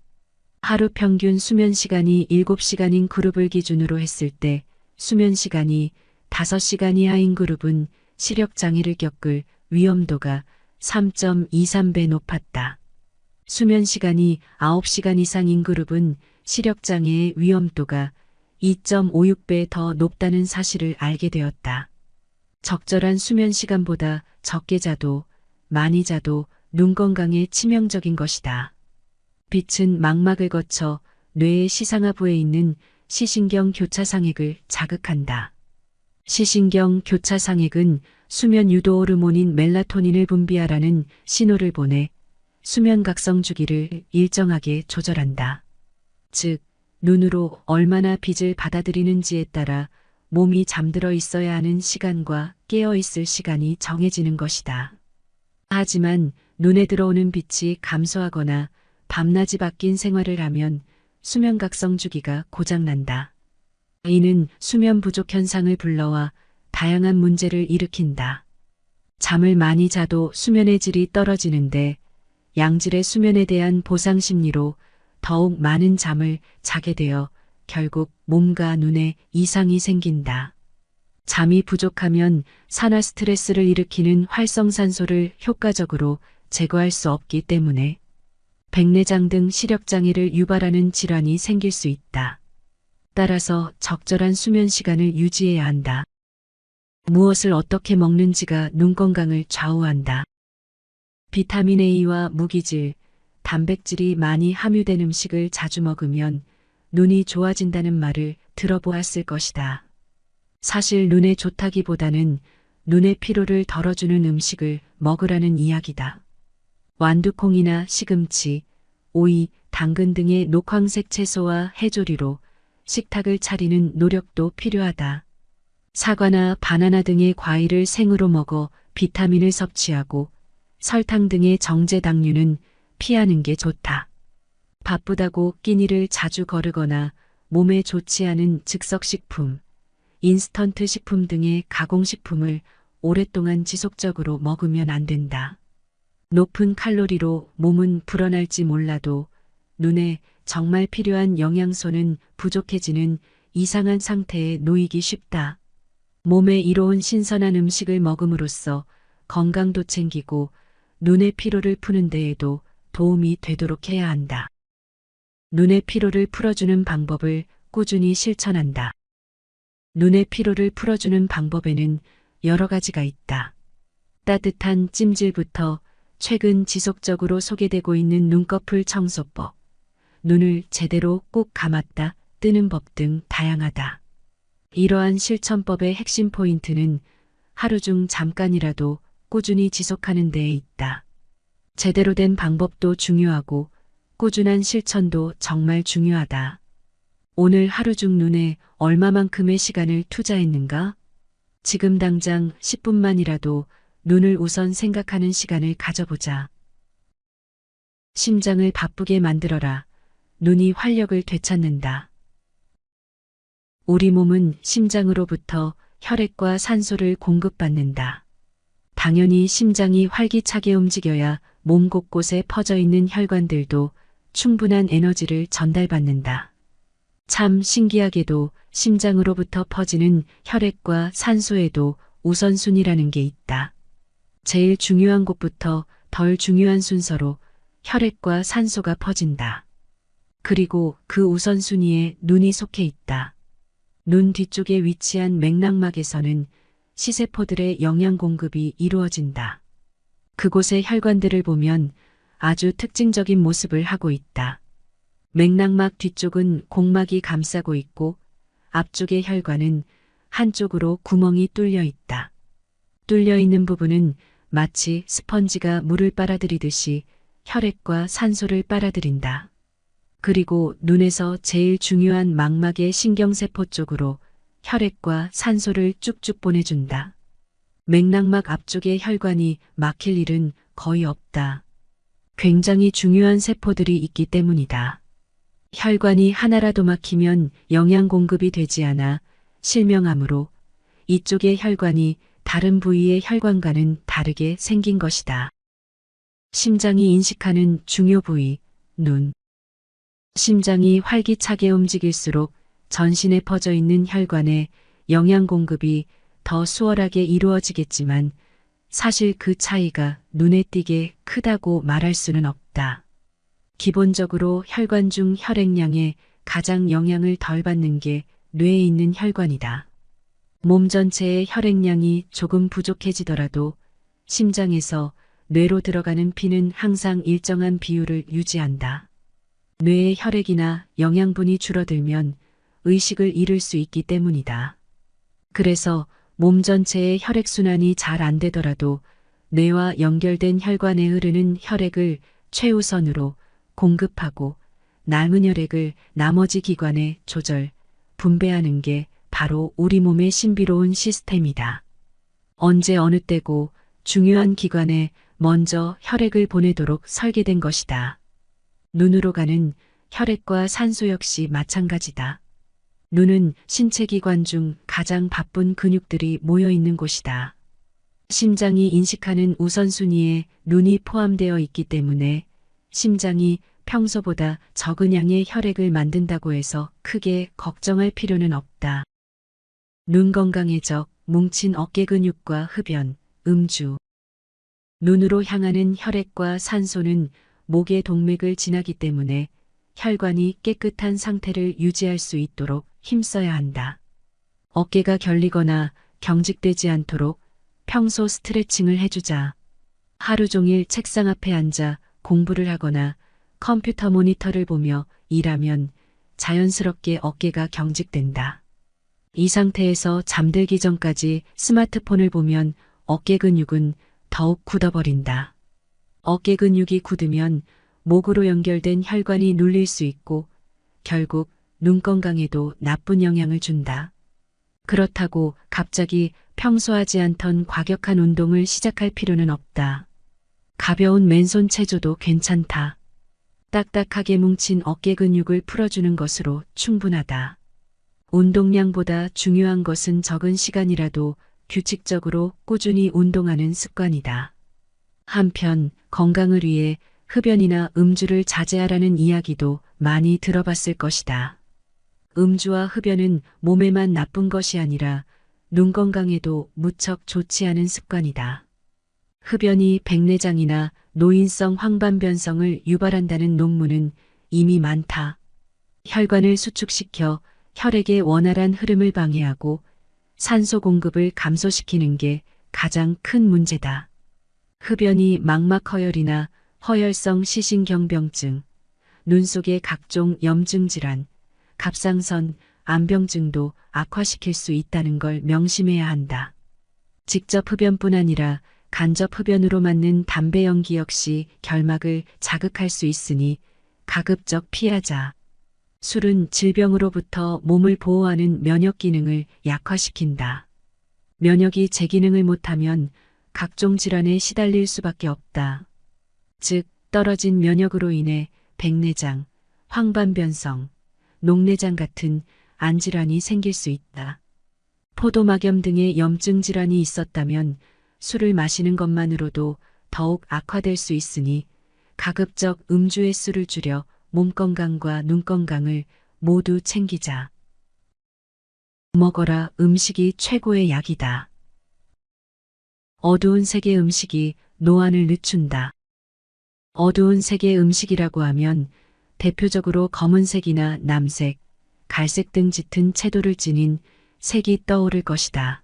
하루 평균 수면시간이 7시간인 그룹을 기준으로 했을 때 수면시간이 5시간 이하인 그룹은 시력장애를 겪을 위험도가 3.23배 높았다. 수면시간이 9시간 이상인 그룹은 시력장애의 위험도가 2.56배 더 높다는 사실을 알게 되었다. 적절한 수면시간보다 적게 자도 많이 자도 눈 건강에 치명적인 것이다. 빛은 망막을 거쳐 뇌의 시상하부에 있는 시신경 교차상액을 자극한다. 시신경 교차상액은 수면 유도 호르몬인 멜라토닌을 분비하라는 신호를 보내 수면 각성 주기를 일정하게 조절한다. 즉, 눈으로 얼마나 빛을 받아들이는지에 따라 몸이 잠들어 있어야 하는 시간과 깨어 있을 시간이 정해지는 것이다. 하지만 눈에 들어오는 빛이 감소하거나 밤낮이 바뀐 생활을 하면 수면 각성 주기가 고장난다. 이는 수면 부족 현상을 불러와 다양한 문제를 일으킨다. 잠을 많이 자도 수면의 질이 떨어지는데 양질의 수면에 대한 보상 심리로 더욱 많은 잠을 자게 되어 결국 몸과 눈에 이상이 생긴다. 잠이 부족하면 산화 스트레스를 일으키는 활성산소를 효과적으로 제거할 수 없기 때문에 백내장 등 시력장애를 유발하는 질환이 생길 수 있다. 따라서 적절한 수면 시간을 유지해야 한다. 무엇을 어떻게 먹는지가 눈 건강을 좌우한다. 비타민 A와 무기질, 단백질이 많이 함유된 음식을 자주 먹으면 눈이 좋아진다는 말을 들어보았을 것이다. 사실 눈에 좋다기보다는 눈의 피로를 덜어주는 음식을 먹으라는 이야기다. 완두콩이나 시금치, 오이, 당근 등의 녹황색 채소와 해조리로 식탁을 차리는 노력도 필요하다. 사과나 바나나 등의 과일을 생으로 먹어 비타민을 섭취하고 설탕 등의 정제 당류는 피하는 게 좋다. 바쁘다고 끼니를 자주 거르거나 몸에 좋지 않은 즉석식품, 인스턴트 식품 등의 가공식품을 오랫동안 지속적으로 먹으면 안 된다. 높은 칼로리로 몸은 불어날지 몰라도 눈에 정말 필요한 영양소는 부족해지는 이상한 상태에 놓이기 쉽다. 몸에 이로운 신선한 음식을 먹음으로써 건강도 챙기고 눈의 피로를 푸는 데에도 도움이 되도록 해야 한다. 눈의 피로를 풀어주는 방법을 꾸준히 실천한다. 눈의 피로를 풀어주는 방법에는 여러 가지가 있다. 따뜻한 찜질부터 최근 지속적으로 소개되고 있는 눈꺼풀 청소법, 눈을 제대로 꼭 감았다 뜨는 법 등 다양하다. 이러한 실천법의 핵심 포인트는 하루 중 잠깐이라도 꾸준히 지속하는 데에 있다. 제대로 된 방법도 중요하고 꾸준한 실천도 정말 중요하다. 오늘 하루 중 눈에 얼마만큼의 시간을 투자했는가? 지금 당장 10분만이라도 눈을 우선 생각하는 시간을 가져보자. 심장을 바쁘게 만들어라. 눈이 활력을 되찾는다. 우리 몸은 심장으로부터 혈액과 산소를 공급받는다. 당연히 심장이 활기차게 움직여야 몸 곳곳에 퍼져 있는 혈관들도 충분한 에너지를 전달받는다. 참 신기하게도 심장으로부터 퍼지는 혈액과 산소에도 우선순위라는 게 있다. 제일 중요한 곳부터 덜 중요한 순서로 혈액과 산소가 퍼진다. 그리고 그 우선순위에 눈이 속해 있다. 눈 뒤쪽에 위치한 맥락막에서는 시세포들의 영양 공급이 이루어진다. 그곳의 혈관들을 보면 아주 특징적인 모습을 하고 있다. 맥락막 뒤쪽은 공막이 감싸고 있고 앞쪽의 혈관은 한쪽으로 구멍이 뚫려 있다. 뚫려 있는 부분은 마치 스펀지가 물을 빨아들이듯이 혈액과 산소를 빨아들인다. 그리고 눈에서 제일 중요한 망막의 신경세포 쪽으로 혈액과 산소를 쭉쭉 보내준다. 맥락막 앞쪽의 혈관이 막힐 일은 거의 없다. 굉장히 중요한 세포들이 있기 때문이다. 혈관이 하나라도 막히면 영양 공급이 되지 않아 실명하므로 이쪽의 혈관이 다른 부위의 혈관과는 다르게 생긴 것이다. 심장이 인식하는 중요 부위, 눈. 심장이 활기차게 움직일수록 전신에 퍼져 있는 혈관에 영양 공급이 더 수월하게 이루어지겠지만 사실 그 차이가 눈에 띄게 크다고 말할 수는 없다. 기본적으로 혈관 중 혈액량에 가장 영향을 덜 받는 게 뇌에 있는 혈관이다. 몸 전체의 혈액량이 조금 부족해지더라도 심장에서 뇌로 들어가는 피는 항상 일정한 비율을 유지한다. 뇌의 혈액이나 영양분이 줄어들면 의식을 잃을 수 있기 때문이다. 그래서 몸 전체의 혈액순환이 잘 안 되더라도 뇌와 연결된 혈관에 흐르는 혈액을 최우선으로 공급하고 남은 혈액을 나머지 기관에 조절, 분배하는 게 바로 우리 몸의 신비로운 시스템이다. 언제 어느 때고 중요한 기관에 먼저 혈액을 보내도록 설계된 것이다. 눈으로 가는 혈액과 산소 역시 마찬가지다. 눈은 신체 기관 중 가장 바쁜 근육들이 모여 있는 곳이다. 심장이 인식하는 우선순위에 눈이 포함되어 있기 때문에 심장이 평소보다 적은 양의 혈액을 만든다고 해서 크게 걱정할 필요는 없다. 눈 건강의 적, 뭉친 어깨 근육과 흡연, 음주. 눈으로 향하는 혈액과 산소는 목의 동맥을 지나기 때문에 혈관이 깨끗한 상태를 유지할 수 있도록 힘써야 한다. 어깨가 결리거나 경직되지 않도록 평소 스트레칭을 해주자. 하루 종일 책상 앞에 앉아 공부를 하거나 컴퓨터 모니터를 보며 일하면 자연스럽게 어깨가 경직된다. 이 상태에서 잠들기 전까지 스마트폰을 보면 어깨 근육은 더욱 굳어버린다. 어깨 근육이 굳으면 목으로 연결된 혈관이 눌릴 수 있고 결국 눈 건강에도 나쁜 영향을 준다. 그렇다고 갑자기 평소 하지 않던 과격한 운동을 시작할 필요는 없다. 가벼운 맨손 체조도 괜찮다. 딱딱하게 뭉친 어깨 근육을 풀어주는 것으로 충분하다. 운동량보다 중요한 것은 적은 시간이라도 규칙적으로 꾸준히 운동하는 습관이다. 한편 건강을 위해 흡연이나 음주를 자제하라는 이야기도 많이 들어봤을 것이다. 음주와 흡연은 몸에만 나쁜 것이 아니라 눈 건강에도 무척 좋지 않은 습관이다. 흡연이 백내장이나 노인성 황반변성을 유발한다는 논문은 이미 많다. 혈관을 수축시켜 혈액의 원활한 흐름을 방해하고 산소 공급을 감소시키는 게 가장 큰 문제다. 흡연이 망막허열이나 허열성 시신경병증, 눈 속의 각종 염증 질환, 갑상선, 암병증도 악화시킬 수 있다는 걸 명심해야 한다. 직접 흡연뿐 아니라 간접 흡연으로 맞는 담배 연기 역시 결막을 자극할 수 있으니 가급적 피하자. 술은 질병으로부터 몸을 보호하는 면역 기능을 약화시킨다. 면역이 제 기능을 못하면 각종 질환에 시달릴 수밖에 없다. 즉, 떨어진 면역으로 인해 백내장, 황반변성, 녹내장 같은 안질환이 생길 수 있다. 포도막염 등의 염증 질환이 있었다면 술을 마시는 것만으로도 더욱 악화될 수 있으니 가급적 음주 횟수를 줄여 몸 건강과 눈 건강을 모두 챙기자. 먹어라, 음식이 최고의 약이다. 어두운 색의 음식이 노안을 늦춘다. 어두운 색의 음식이라고 하면 대표적으로 검은색이나 남색, 갈색 등 짙은 채도를 지닌 색이 떠오를 것이다.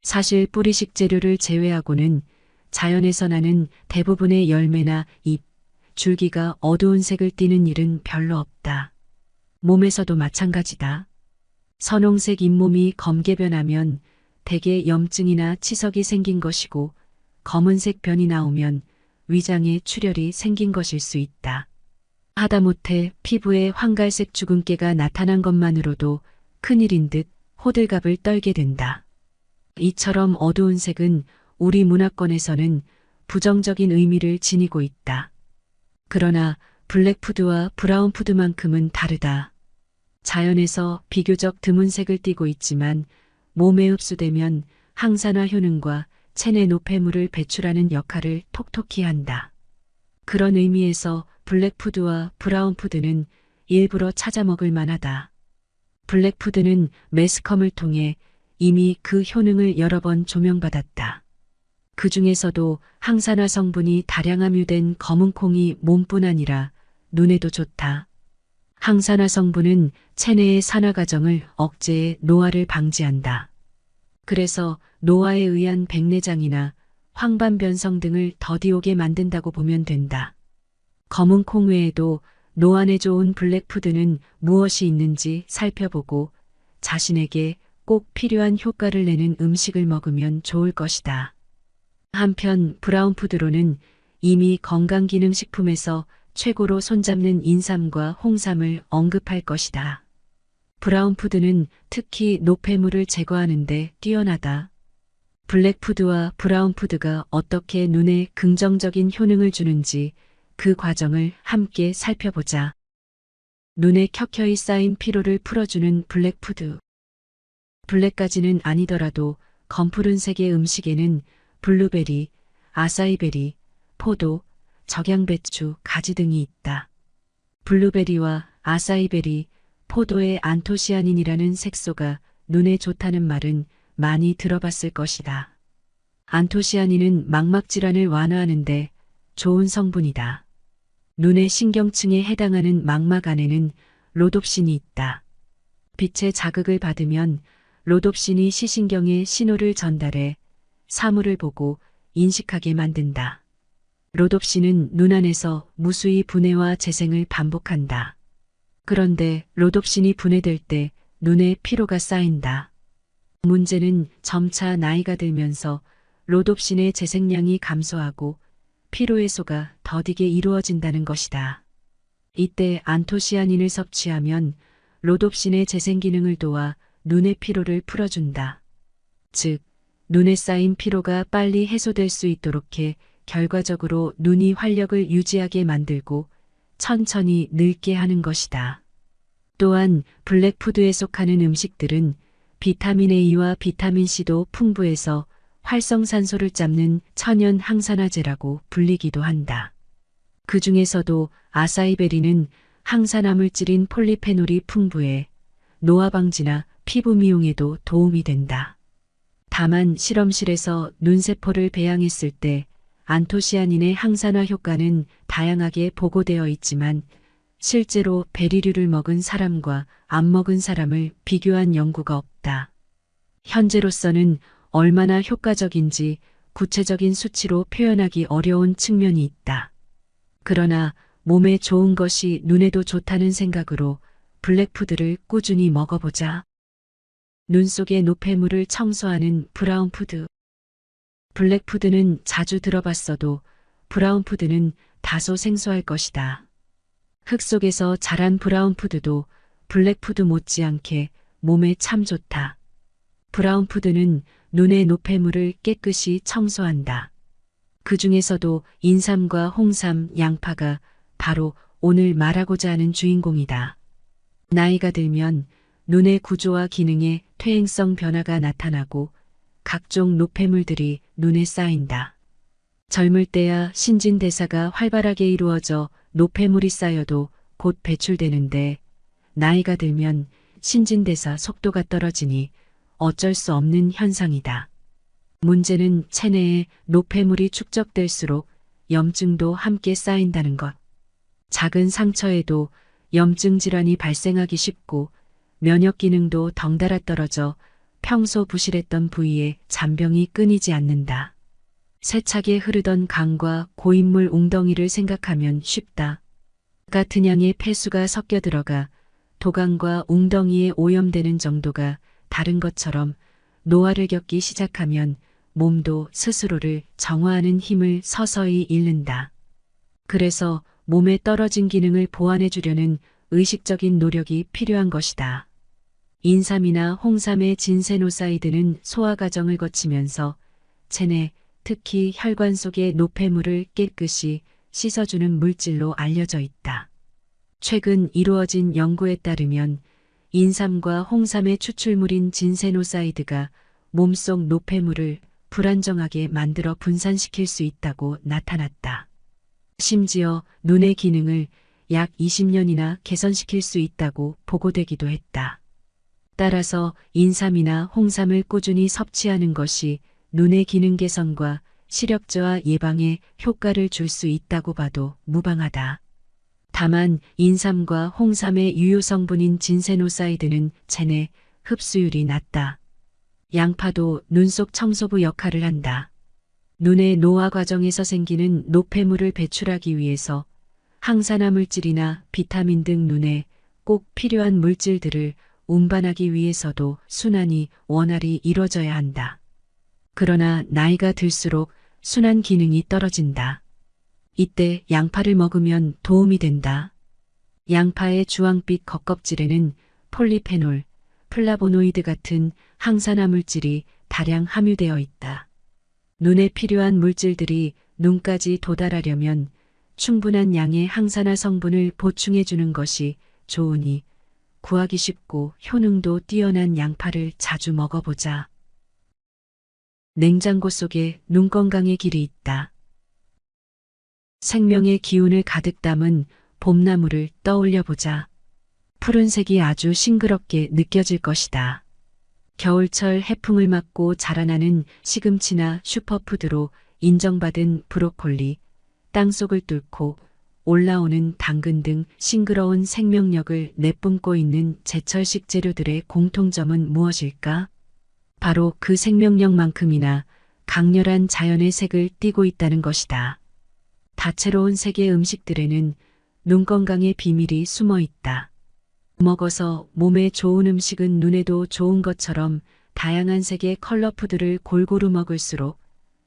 사실 뿌리식 재료를 제외하고는 자연에서 나는 대부분의 열매나 잎, 줄기가 어두운 색을 띠는 일은 별로 없다. 몸에서도 마찬가지다. 선홍색 잇몸이 검게 변하면 대개 염증이나 치석이 생긴 것이고 검은색 변이 나오면 위장에 출혈이 생긴 것일 수 있다. 하다못해 피부에 황갈색 주근깨가 나타난 것만으로도 큰일인 듯 호들갑을 떨게 된다. 이처럼 어두운 색은 우리 문화권에서는 부정적인 의미를 지니고 있다. 그러나 블랙푸드와 브라운푸드만큼은 다르다. 자연에서 비교적 드문 색을 띠고 있지만 몸에 흡수되면 항산화 효능과 체내 노폐물을 배출하는 역할을 톡톡히 한다. 그런 의미에서 블랙푸드와 브라운푸드는 일부러 찾아 먹을 만하다. 블랙푸드는 매스컴을 통해 이미 그 효능을 여러 번 조명받았다. 그 중에서도 항산화 성분이 다량 함유된 검은콩이 몸뿐 아니라 눈에도 좋다. 항산화 성분은 체내의 산화 과정을 억제해 노화를 방지한다. 그래서 노화에 의한 백내장이나 황반변성 등을 더디 오게 만든다고 보면 된다. 검은콩 외에도 노안에 좋은 블랙푸드는 무엇이 있는지 살펴보고 자신에게 꼭 필요한 효과를 내는 음식을 먹으면 좋을 것이다. 한편 브라운푸드로는 이미 건강기능식품에서 최고로 손잡는 인삼과 홍삼을 언급할 것이다. 브라운푸드는 특히 노폐물을 제거하는 데 뛰어나다. 블랙푸드와 브라운푸드가 어떻게 눈에 긍정적인 효능을 주는지 그 과정을 함께 살펴보자. 눈에 켜켜이 쌓인 피로를 풀어주는 블랙푸드. 블랙까지는 아니더라도 검푸른색의 음식에는 블루베리, 아사이베리, 포도, 적양배추, 가지 등이 있다. 블루베리와 아사이베리, 포도의 안토시아닌이라는 색소가 눈에 좋다는 말은 많이 들어봤을 것이다. 안토시아닌은 망막질환을 완화하는데 좋은 성분이다. 눈의 신경층에 해당하는 망막 안에는 로놉신이 있다. 빛의 자극을 받으면 로놉신이 시신경에 신호를 전달해 사물을 보고 인식하게 만든다. 로놉신은 눈 안에서 무수히 분해와 재생을 반복한다. 그런데 로놉신이 분해될 때 눈에 피로가 쌓인다. 문제는 점차 나이가 들면서 로놉신의 재생량이 감소하고 피로 해소가 더디게 이루어진다는 것이다. 이때 안토시아닌을 섭취하면 로놉신의 재생 기능을 도와 눈의 피로를 풀어준다. 즉, 눈에 쌓인 피로가 빨리 해소될 수 있도록 해 결과적으로 눈이 활력을 유지하게 만들고 천천히 늙게 하는 것이다. 또한 블랙푸드에 속하는 음식들은 비타민 A와 비타민 C도 풍부해서 활성산소를 잡는 천연 항산화제라고 불리기도 한다. 그 중에서도 아사이베리는 항산화 물질인 폴리페놀이 풍부해 노화 방지나 피부 미용에도 도움이 된다. 다만 실험실에서 눈세포를 배양했을 때 안토시아닌의 항산화 효과는 다양하게 보고되어 있지만 실제로 베리류를 먹은 사람과 안 먹은 사람을 비교한 연구가 없다. 현재로서는 얼마나 효과적인지 구체적인 수치로 표현하기 어려운 측면이 있다. 그러나 몸에 좋은 것이 눈에도 좋다는 생각으로 블랙푸드를 꾸준히 먹어보자. 눈 속의 노폐물을 청소하는 브라운푸드. 블랙푸드는 자주 들어봤어도 브라운푸드는 다소 생소할 것이다. 흙 속에서 자란 브라운푸드도 블랙푸드 못지않게 몸에 참 좋다. 브라운푸드는 눈의 노폐물을 깨끗이 청소한다. 그 중에서도 인삼과 홍삼, 양파가 바로 오늘 말하고자 하는 주인공이다. 나이가 들면 눈의 구조와 기능에 퇴행성 변화가 나타나고 각종 노폐물들이 눈에 쌓인다. 젊을 때야 신진대사가 활발하게 이루어져 노폐물이 쌓여도 곧 배출되는데 나이가 들면 신진대사 속도가 떨어지니 어쩔 수 없는 현상이다. 문제는 체내에 노폐물이 축적될수록 염증도 함께 쌓인다는 것. 작은 상처에도 염증 질환이 발생하기 쉽고 면역 기능도 덩달아 떨어져 평소 부실했던 부위에 잔병이 끊이지 않는다. 세차게 흐르던 강과 고인물 웅덩이를 생각하면 쉽다. 같은 양의 폐수가 섞여 들어가 도강과 웅덩이에 오염되는 정도가 다른 것처럼 노화를 겪기 시작하면 몸도 스스로를 정화하는 힘을 서서히 잃는다. 그래서 몸에 떨어진 기능을 보완해 주려는 의식적인 노력이 필요한 것이다. 인삼이나 홍삼의 진세노사이드는 소화 과정을 거치면서 체내, 특히 혈관 속의 노폐물을 깨끗이 씻어주는 물질로 알려져 있다. 최근 이루어진 연구에 따르면 인삼과 홍삼의 추출물인 진세노사이드가 몸속 노폐물을 불안정하게 만들어 분산시킬 수 있다고 나타났다. 심지어 눈의 기능을 약 20년이나 개선시킬 수 있다고 보고되기도 했다. 따라서 인삼이나 홍삼을 꾸준히 섭취하는 것이 눈의 기능 개선과 시력 저하 예방에 효과를 줄 수 있다고 봐도 무방하다. 다만 인삼과 홍삼의 유효 성분인 진세노사이드는 체내 흡수율이 낮다. 양파도 눈 속 청소부 역할을 한다. 눈의 노화 과정에서 생기는 노폐물을 배출하기 위해서 항산화 물질이나 비타민 등 눈에 꼭 필요한 물질들을 운반하기 위해서도 순환이 원활히 이루어져야 한다. 그러나 나이가 들수록 순환 기능이 떨어진다. 이때 양파를 먹으면 도움이 된다. 양파의 주황빛 겉껍질에는 폴리페놀, 플라보노이드 같은 항산화 물질이 다량 함유되어 있다. 눈에 필요한 물질들이 눈까지 도달하려면 충분한 양의 항산화 성분을 보충해 주는 것이 좋으니 구하기 쉽고 효능도 뛰어난 양파를 자주 먹어보자. 냉장고 속에 눈 건강의 길이 있다. 생명의 기운을 가득 담은 봄나무를 떠올려 보자. 푸른색이 아주 싱그럽게 느껴질 것이다. 겨울철 해풍을 맞고 자라나는 시금치나 슈퍼푸드로 인정받은 브로콜리, 땅속을 뚫고 올라오는 당근 등 싱그러운 생명력을 내뿜고 있는 제철식 재료들의 공통점은 무엇일까? 바로 그 생명력만큼이나 강렬한 자연의 색을 띠고 있다는 것이다. 다채로운 색의 음식들에는 눈 건강의 비밀이 숨어 있다. 먹어서 몸에 좋은 음식은 눈에도 좋은 것처럼 다양한 색의 컬러푸드를 골고루 먹을수록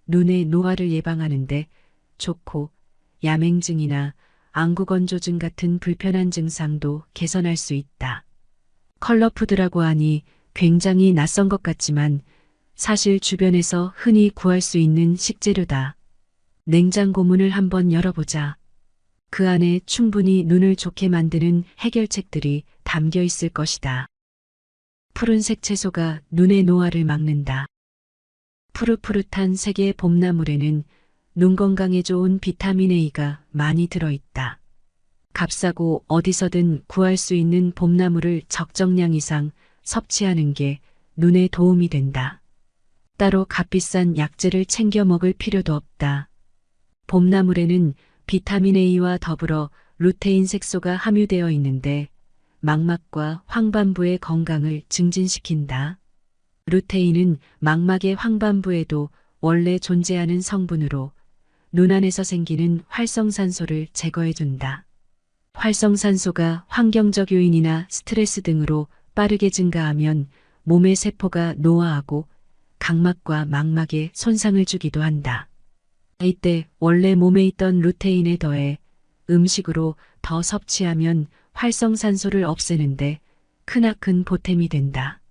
눈의 노화를 예방하는데 좋고 야맹증이나 안구건조증 같은 불편한 증상도 개선할 수 있다. 컬러푸드라고 하니 굉장히 낯선 것 같지만 사실 주변에서 흔히 구할 수 있는 식재료다. 냉장고 문을 한번 열어보자. 그 안에 충분히 눈을 좋게 만드는 해결책들이 담겨 있을 것이다. 푸른색 채소가 눈의 노화를 막는다. 푸릇푸릇한 색의 봄나물에는 눈 건강에 좋은 비타민 A가 많이 들어있다. 값싸고 어디서든 구할 수 있는 봄나물을 적정량 이상 섭취하는 게 눈에 도움이 된다. 따로 값비싼 약재를 챙겨 먹을 필요도 없다. 봄나물에는 비타민 A와 더불어 루테인 색소가 함유되어 있는데 망막과 황반부의 건강을 증진시킨다. 루테인은 망막의 황반부에도 원래 존재하는 성분으로 눈 안에서 생기는 활성산소를 제거해준다. 활성산소가 환경적 요인이나 스트레스 등으로 빠르게 증가하면 몸의 세포가 노화하고 각막과 망막에 손상을 주기도 한다. 이때 원래 몸에 있던 루테인에 더해 음식으로 더 섭취하면 활성산소를 없애는데 크나큰 보탬이 된다.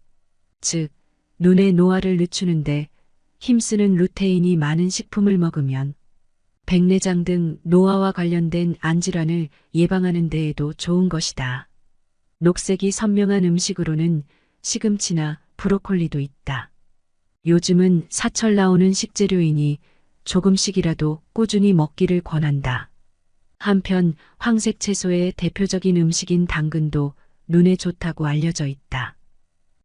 즉, 눈의 노화를 늦추는데 힘쓰는 루테인이 많은 식품을 먹으면 백내장 등 노화와 관련된 안질환을 예방하는 데에도 좋은 것이다. 녹색이 선명한 음식으로는 시금치나 브로콜리도 있다. 요즘은 사철 나오는 식재료이니 조금씩이라도 꾸준히 먹기를 권한다. 한편 황색 채소의 대표적인 음식인 당근도 눈에 좋다고 알려져 있다.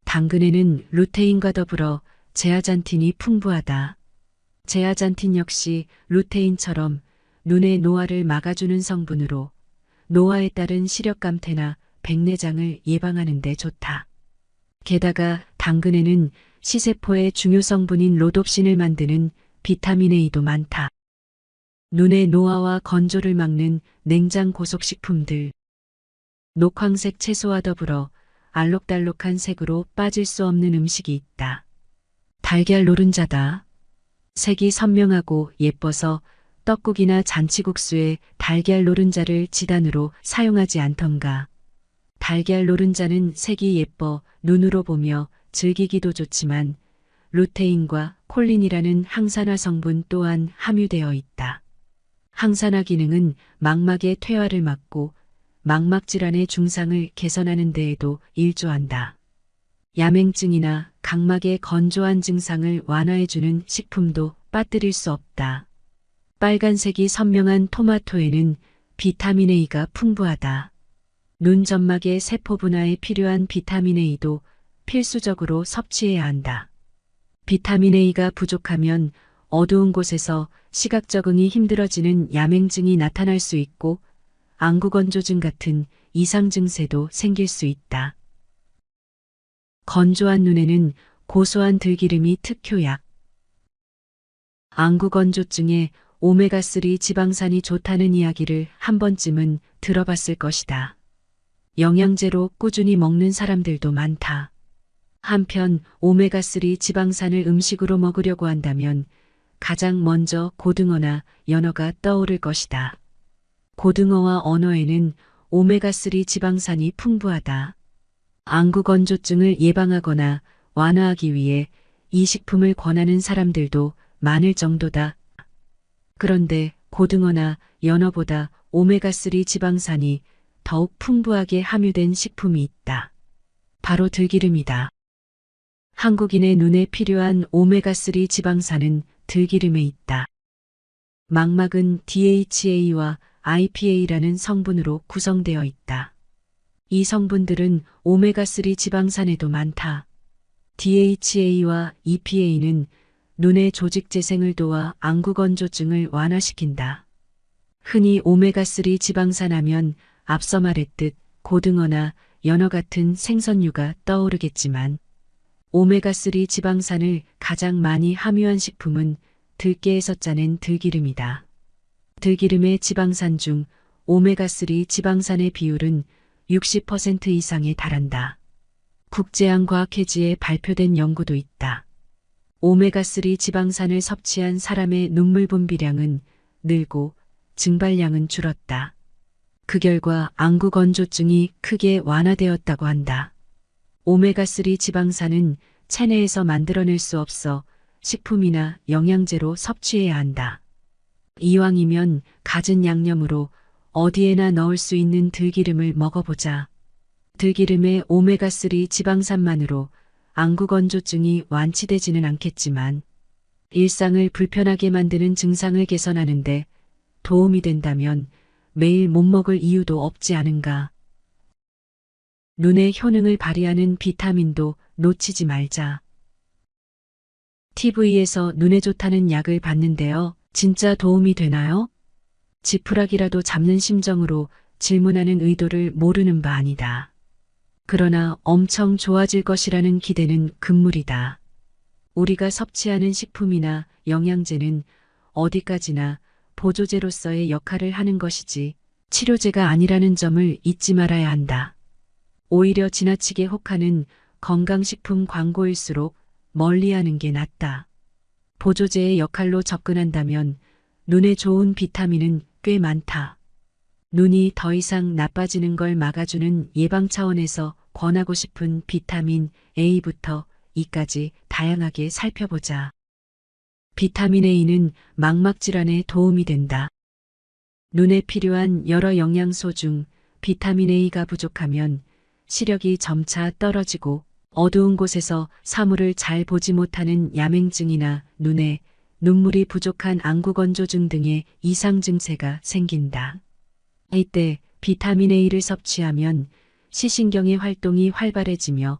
당근에는 루테인과 더불어 제아잔틴이 풍부하다. 제아잔틴 역시 루테인처럼 눈의 노화를 막아주는 성분으로 노화에 따른 시력 감퇴나 백내장을 예방하는 데 좋다. 게다가 당근에는 시세포의 중요 성분인 로놉신을 만드는 비타민 A도 많다. 눈의 노화와 건조를 막는 냉장 고속식품들. 녹황색 채소와 더불어 알록달록한 색으로 빠질 수 없는 음식이 있다. 달걀 노른자다. 색이 선명하고 예뻐서 떡국이나 잔치국수에 달걀 노른자를 지단으로 사용하지 않던가. 달걀 노른자는 색이 예뻐 눈으로 보며 즐기기도 좋지만 루테인과 콜린이라는 항산화 성분 또한 함유되어 있다. 항산화 기능은 망막의 퇴화를 막고 망막 질환의 중상을 개선하는 데에도 일조한다. 야맹증이나 각막의 건조한 증상을 완화해주는 식품도 빠뜨릴 수 없다. 빨간색이 선명한 토마토에는 비타민 A가 풍부하다. 눈 점막의 세포 분화에 필요한 비타민 A도 필수적으로 섭취해야 한다. 비타민 A가 부족하면 어두운 곳에서 시각 적응이 힘들어지는 야맹증이 나타날 수 있고 안구건조증 같은 이상 증세도 생길 수 있다. 건조한 눈에는 고소한 들기름이 특효약. 안구건조증에 오메가3 지방산이 좋다는 이야기를 한 번쯤은 들어봤을 것이다. 영양제로 꾸준히 먹는 사람들도 많다. 한편 오메가3 지방산을 음식으로 먹으려고 한다면 가장 먼저 고등어나 연어가 떠오를 것이다. 고등어와 언어에는 오메가3 지방산이 풍부하다. 안구건조증을 예방하거나 완화하기 위해 이 식품을 권하는 사람들도 많을 정도다. 그런데 고등어나 연어보다 오메가3 지방산이 더욱 풍부하게 함유된 식품이 있다. 바로 들기름이다. 한국인의 눈에 필요한 오메가3 지방산은 들기름에 있다. 망막은 DHA와 IPA라는 성분으로 구성되어 있다. 이 성분들은 오메가3 지방산에도 많다. DHA와 EPA는 눈의 조직 재생을 도와 안구건조증을 완화시킨다. 흔히 오메가3 지방산 하면 앞서 말했듯 고등어나 연어 같은 생선류가 떠오르겠지만 오메가3 지방산을 가장 많이 함유한 식품은 들깨에서 짜낸 들기름이다. 들기름의 지방산 중 오메가3 지방산의 비율은 60% 이상에 달한다. 국제항과학회지에 발표된 연구도 있다. 오메가3 지방산을 섭취한 사람의 눈물 분비량은 늘고 증발량은 줄었다. 그 결과 안구건조증이 크게 완화되었다고 한다. 오메가3 지방산은 체내에서 만들어낼 수 없어 식품이나 영양제로 섭취해야 한다. 이왕이면 갖은 양념으로 어디에나 넣을 수 있는 들기름을 먹어보자. 들기름의 오메가3 지방산만으로 안구건조증이 완치되지는 않겠지만 일상을 불편하게 만드는 증상을 개선하는데 도움이 된다면 매일 못 먹을 이유도 없지 않은가. 눈의 효능을 발휘하는 비타민도 놓치지 말자. TV에서 눈에 좋다는 약을 봤는데요. 진짜 도움이 되나요? 지푸라기라도 잡는 심정으로 질문하는 의도를 모르는 바 아니다. 그러나 엄청 좋아질 것이라는 기대는 금물이다. 우리가 섭취하는 식품이나 영양제는 어디까지나 보조제로서의 역할을 하는 것이지 치료제가 아니라는 점을 잊지 말아야 한다. 오히려 지나치게 혹하는 건강식품 광고일수록 멀리하는 게 낫다. 보조제의 역할로 접근한다면 눈에 좋은 비타민은 꽤 많다. 눈이 더 이상 나빠지는 걸 막아주는 예방 차원에서 권하고 싶은 비타민 A부터 E까지 다양하게 살펴보자. 비타민 A는 망막 질환에 도움이 된다. 눈에 필요한 여러 영양소 중 비타민 A가 부족하면 시력이 점차 떨어지고 어두운 곳에서 사물을 잘 보지 못하는 야맹증이나 눈에 눈물이 부족한 안구건조증 등의 이상 증세가 생긴다. 이때 비타민 A를 섭취하면 시신경의 활동이 활발해지며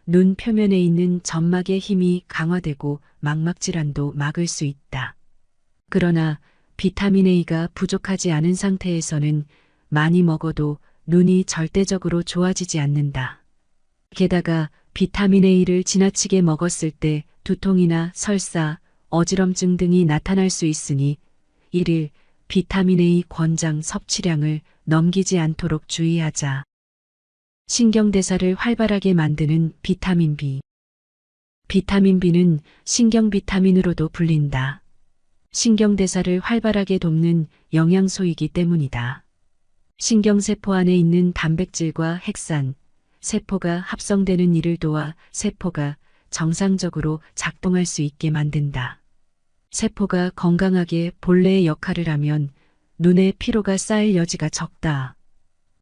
눈 표면에 있는 점막의 힘이 강화되고 망막 질환도 막을 수 있다. 그러나 비타민 A가 부족하지 않은 상태에서는 많이 먹어도 눈이 절대적으로 좋아지지 않는다. 게다가 비타민 A를 지나치게 먹었을 때 두통이나 설사, 어지럼증 등이 나타날 수 있으니 1일 비타민 A 권장 섭취량을 넘기지 않도록 주의하자. 신경대사를 활발하게 만드는 비타민 B. 비타민 B는 신경 비타민으로도 불린다. 신경대사를 활발하게 돕는 영양소이기 때문이다. 신경세포 안에 있는 단백질과 핵산, 세포가 합성되는 일을 도와 세포가 정상적으로 작동할 수 있게 만든다. 세포가 건강하게 본래의 역할을 하면 눈에 피로가 쌓일 여지가 적다.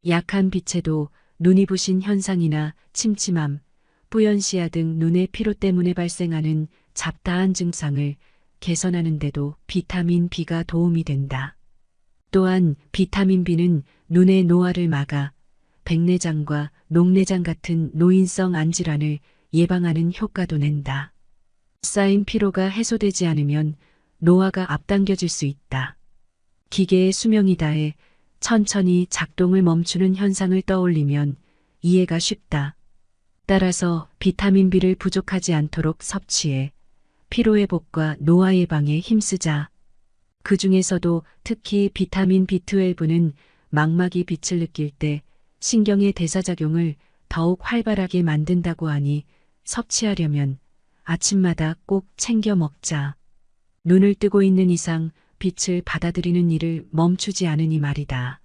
약한 빛에도 눈이 부신 현상이나 침침함, 뿌연시야 등 눈의 피로 때문에 발생하는 잡다한 증상을 개선하는 데도 비타민 B가 도움이 된다. 또한 비타민 B는 눈의 노화를 막아 백내장과 녹내장 같은 노인성 안질환을 예방하는 효과도 낸다. 쌓인 피로가 해소되지 않으면 노화가 앞당겨질 수 있다. 기계의 수명이 다해 천천히 작동을 멈추는 현상을 떠올리면 이해가 쉽다. 따라서 비타민 B를 부족하지 않도록 섭취해 피로회복과 노화 예방에 힘쓰자. 그 중에서도 특히 비타민 B12는 망막이 빛을 느낄 때 신경의 대사작용을 더욱 활발하게 만든다고 하니 섭취하려면 아침마다 꼭 챙겨 먹자. 눈을 뜨고 있는 이상 빛을 받아들이는 일을 멈추지 않으니 말이다.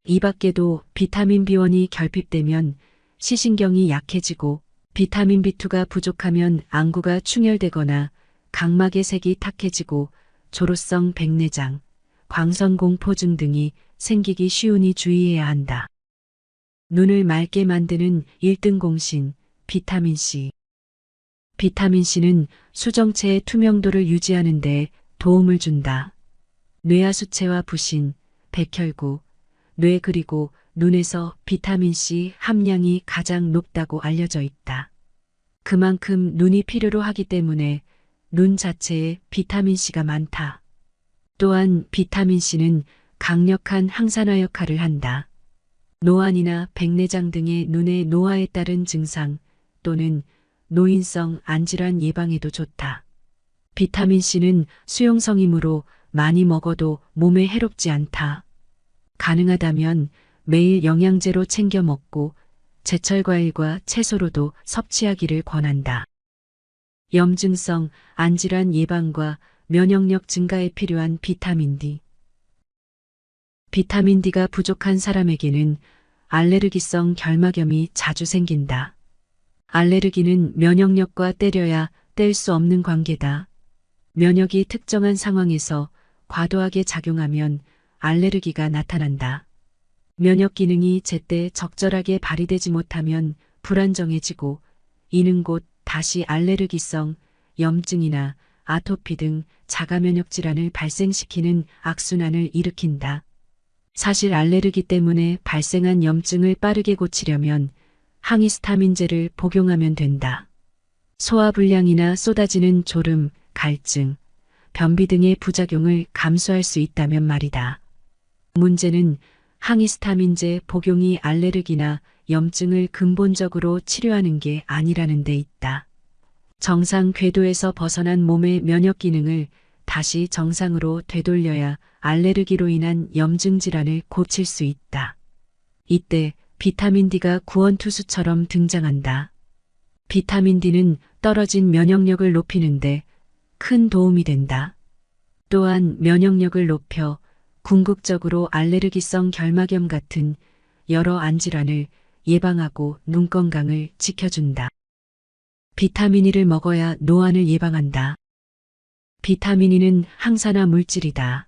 이 밖에도 비타민 B1이 결핍되면 시신경이 약해지고 비타민 B2가 부족하면 안구가 충혈되거나 각막의 색이 탁해지고 조로성 백내장, 광선공포증 등이 생기기 쉬우니 주의해야 한다. 눈을 맑게 만드는 1등 공신, 비타민C. 비타민C는 수정체의 투명도를 유지하는 데 도움을 준다. 뇌하수체와 부신, 백혈구, 뇌 그리고 눈에서 비타민C 함량이 가장 높다고 알려져 있다. 그만큼 눈이 필요로 하기 때문에 눈 자체에 비타민C가 많다. 또한 비타민C는 강력한 항산화 역할을 한다. 노안이나 백내장 등의 눈의 노화에 따른 증상 또는 노인성 안질환 예방에도 좋다. 비타민C는 수용성이므로 많이 먹어도 몸에 해롭지 않다. 가능하다면 매일 영양제로 챙겨 먹고 제철 과일과 채소로도 섭취하기를 권한다. 염증성 안질환 예방과 면역력 증가에 필요한 비타민 D. 비타민 D가 부족한 사람에게는 알레르기성 결막염이 자주 생긴다. 알레르기는 면역력과 때려야 뗄 수 없는 관계다. 면역이 특정한 상황에서 과도하게 작용하면 알레르기가 나타난다. 면역 기능이 제때 적절하게 발휘되지 못하면 불안정해지고 이는 곧 다시 알레르기성 염증이나 아토피 등 자가면역 질환을 발생시키는 악순환을 일으킨다. 사실 알레르기 때문에 발생한 염증을 빠르게 고치려면 항히스타민제를 복용하면 된다. 소화불량이나 쏟아지는 졸음, 갈증, 변비 등의 부작용을 감수할 수 있다면 말이다. 문제는 항히스타민제 복용이 알레르기나 염증을 근본적으로 치료하는 게 아니라는 데 있다. 정상 궤도에서 벗어난 몸의 면역 기능을 다시 정상으로 되돌려야 알레르기로 인한 염증 질환을 고칠 수 있다. 이때 비타민 D가 구원투수처럼 등장한다. 비타민 D는 떨어진 면역력을 높이는데 큰 도움이 된다. 또한 면역력을 높여 궁극적으로 알레르기성 결막염 같은 여러 안질환을 예방하고 눈 건강을 지켜준다. 비타민 E를 먹어야 노안을 예방한다. 비타민 E는 항산화 물질이다.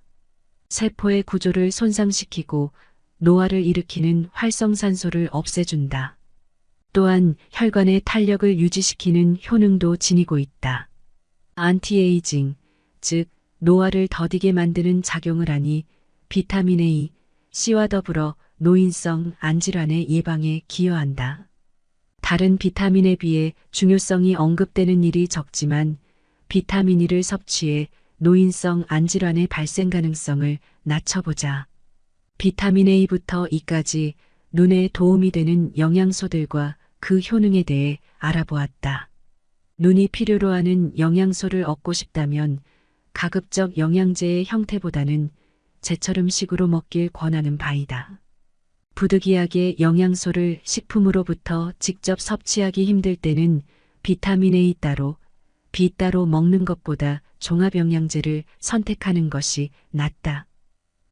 세포의 구조를 손상시키고 노화를 일으키는 활성산소를 없애준다. 또한 혈관의 탄력을 유지시키는 효능도 지니고 있다. 안티에이징, 즉 노화를 더디게 만드는 작용을 하니 비타민 A, C와 더불어 노인성 안질환의 예방에 기여한다. 다른 비타민에 비해 중요성이 언급되는 일이 적지만 비타민 E를 섭취해 노인성 안질환의 발생 가능성을 낮춰보자. 비타민 A부터 E까지 눈에 도움이 되는 영양소들과 그 효능에 대해 알아보았다. 눈이 필요로 하는 영양소를 얻고 싶다면 가급적 영양제의 형태보다는 제철 음식으로 먹길 권하는 바이다. 부득이하게 영양소를 식품으로부터 직접 섭취하기 힘들 때는 비타민 A 따로, B 따로 먹는 것보다 종합영양제를 선택하는 것이 낫다.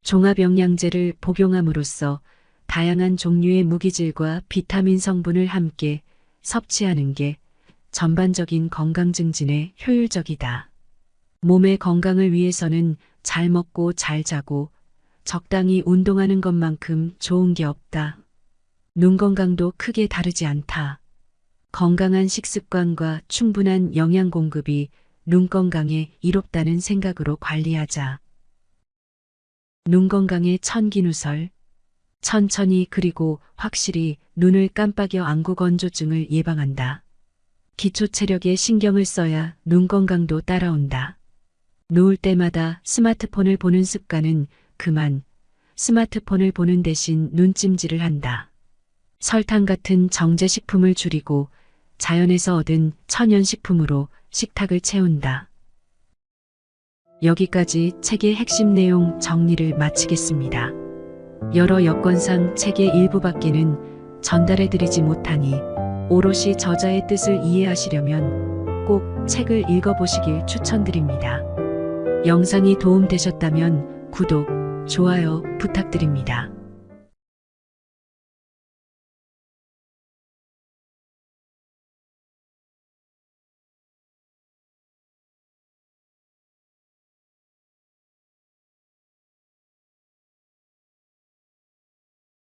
종합영양제를 복용함으로써 다양한 종류의 무기질과 비타민 성분을 함께 섭취하는 게 전반적인 건강 증진에 효율적이다. 몸의 건강을 위해서는 잘 먹고 잘 자고 적당히 운동하는 것만큼 좋은 게 없다. 눈 건강도 크게 다르지 않다. 건강한 식습관과 충분한 영양 공급이 눈 건강에 이롭다는 생각으로 관리하자. 눈 건강의 천기누설. 천천히 그리고 확실히 눈을 깜빡여 안구건조증을 예방한다. 기초 체력에 신경을 써야 눈 건강도 따라온다. 누울 때마다 스마트폰을 보는 습관은 그만, 스마트폰을 보는 대신 눈찜질을 한다. 설탕 같은 정제식품을 줄이고 자연에서 얻은 천연식품으로 식탁을 채운다. 여기까지 책의 핵심 내용 정리를 마치겠습니다. 여러 여건상 책의 일부밖에는 전달해드리지 못하니 오롯이 저자의 뜻을 이해하시려면 꼭 책을 읽어보시길 추천드립니다. 영상이 도움되셨다면 구독, 좋아요 부탁드립니다.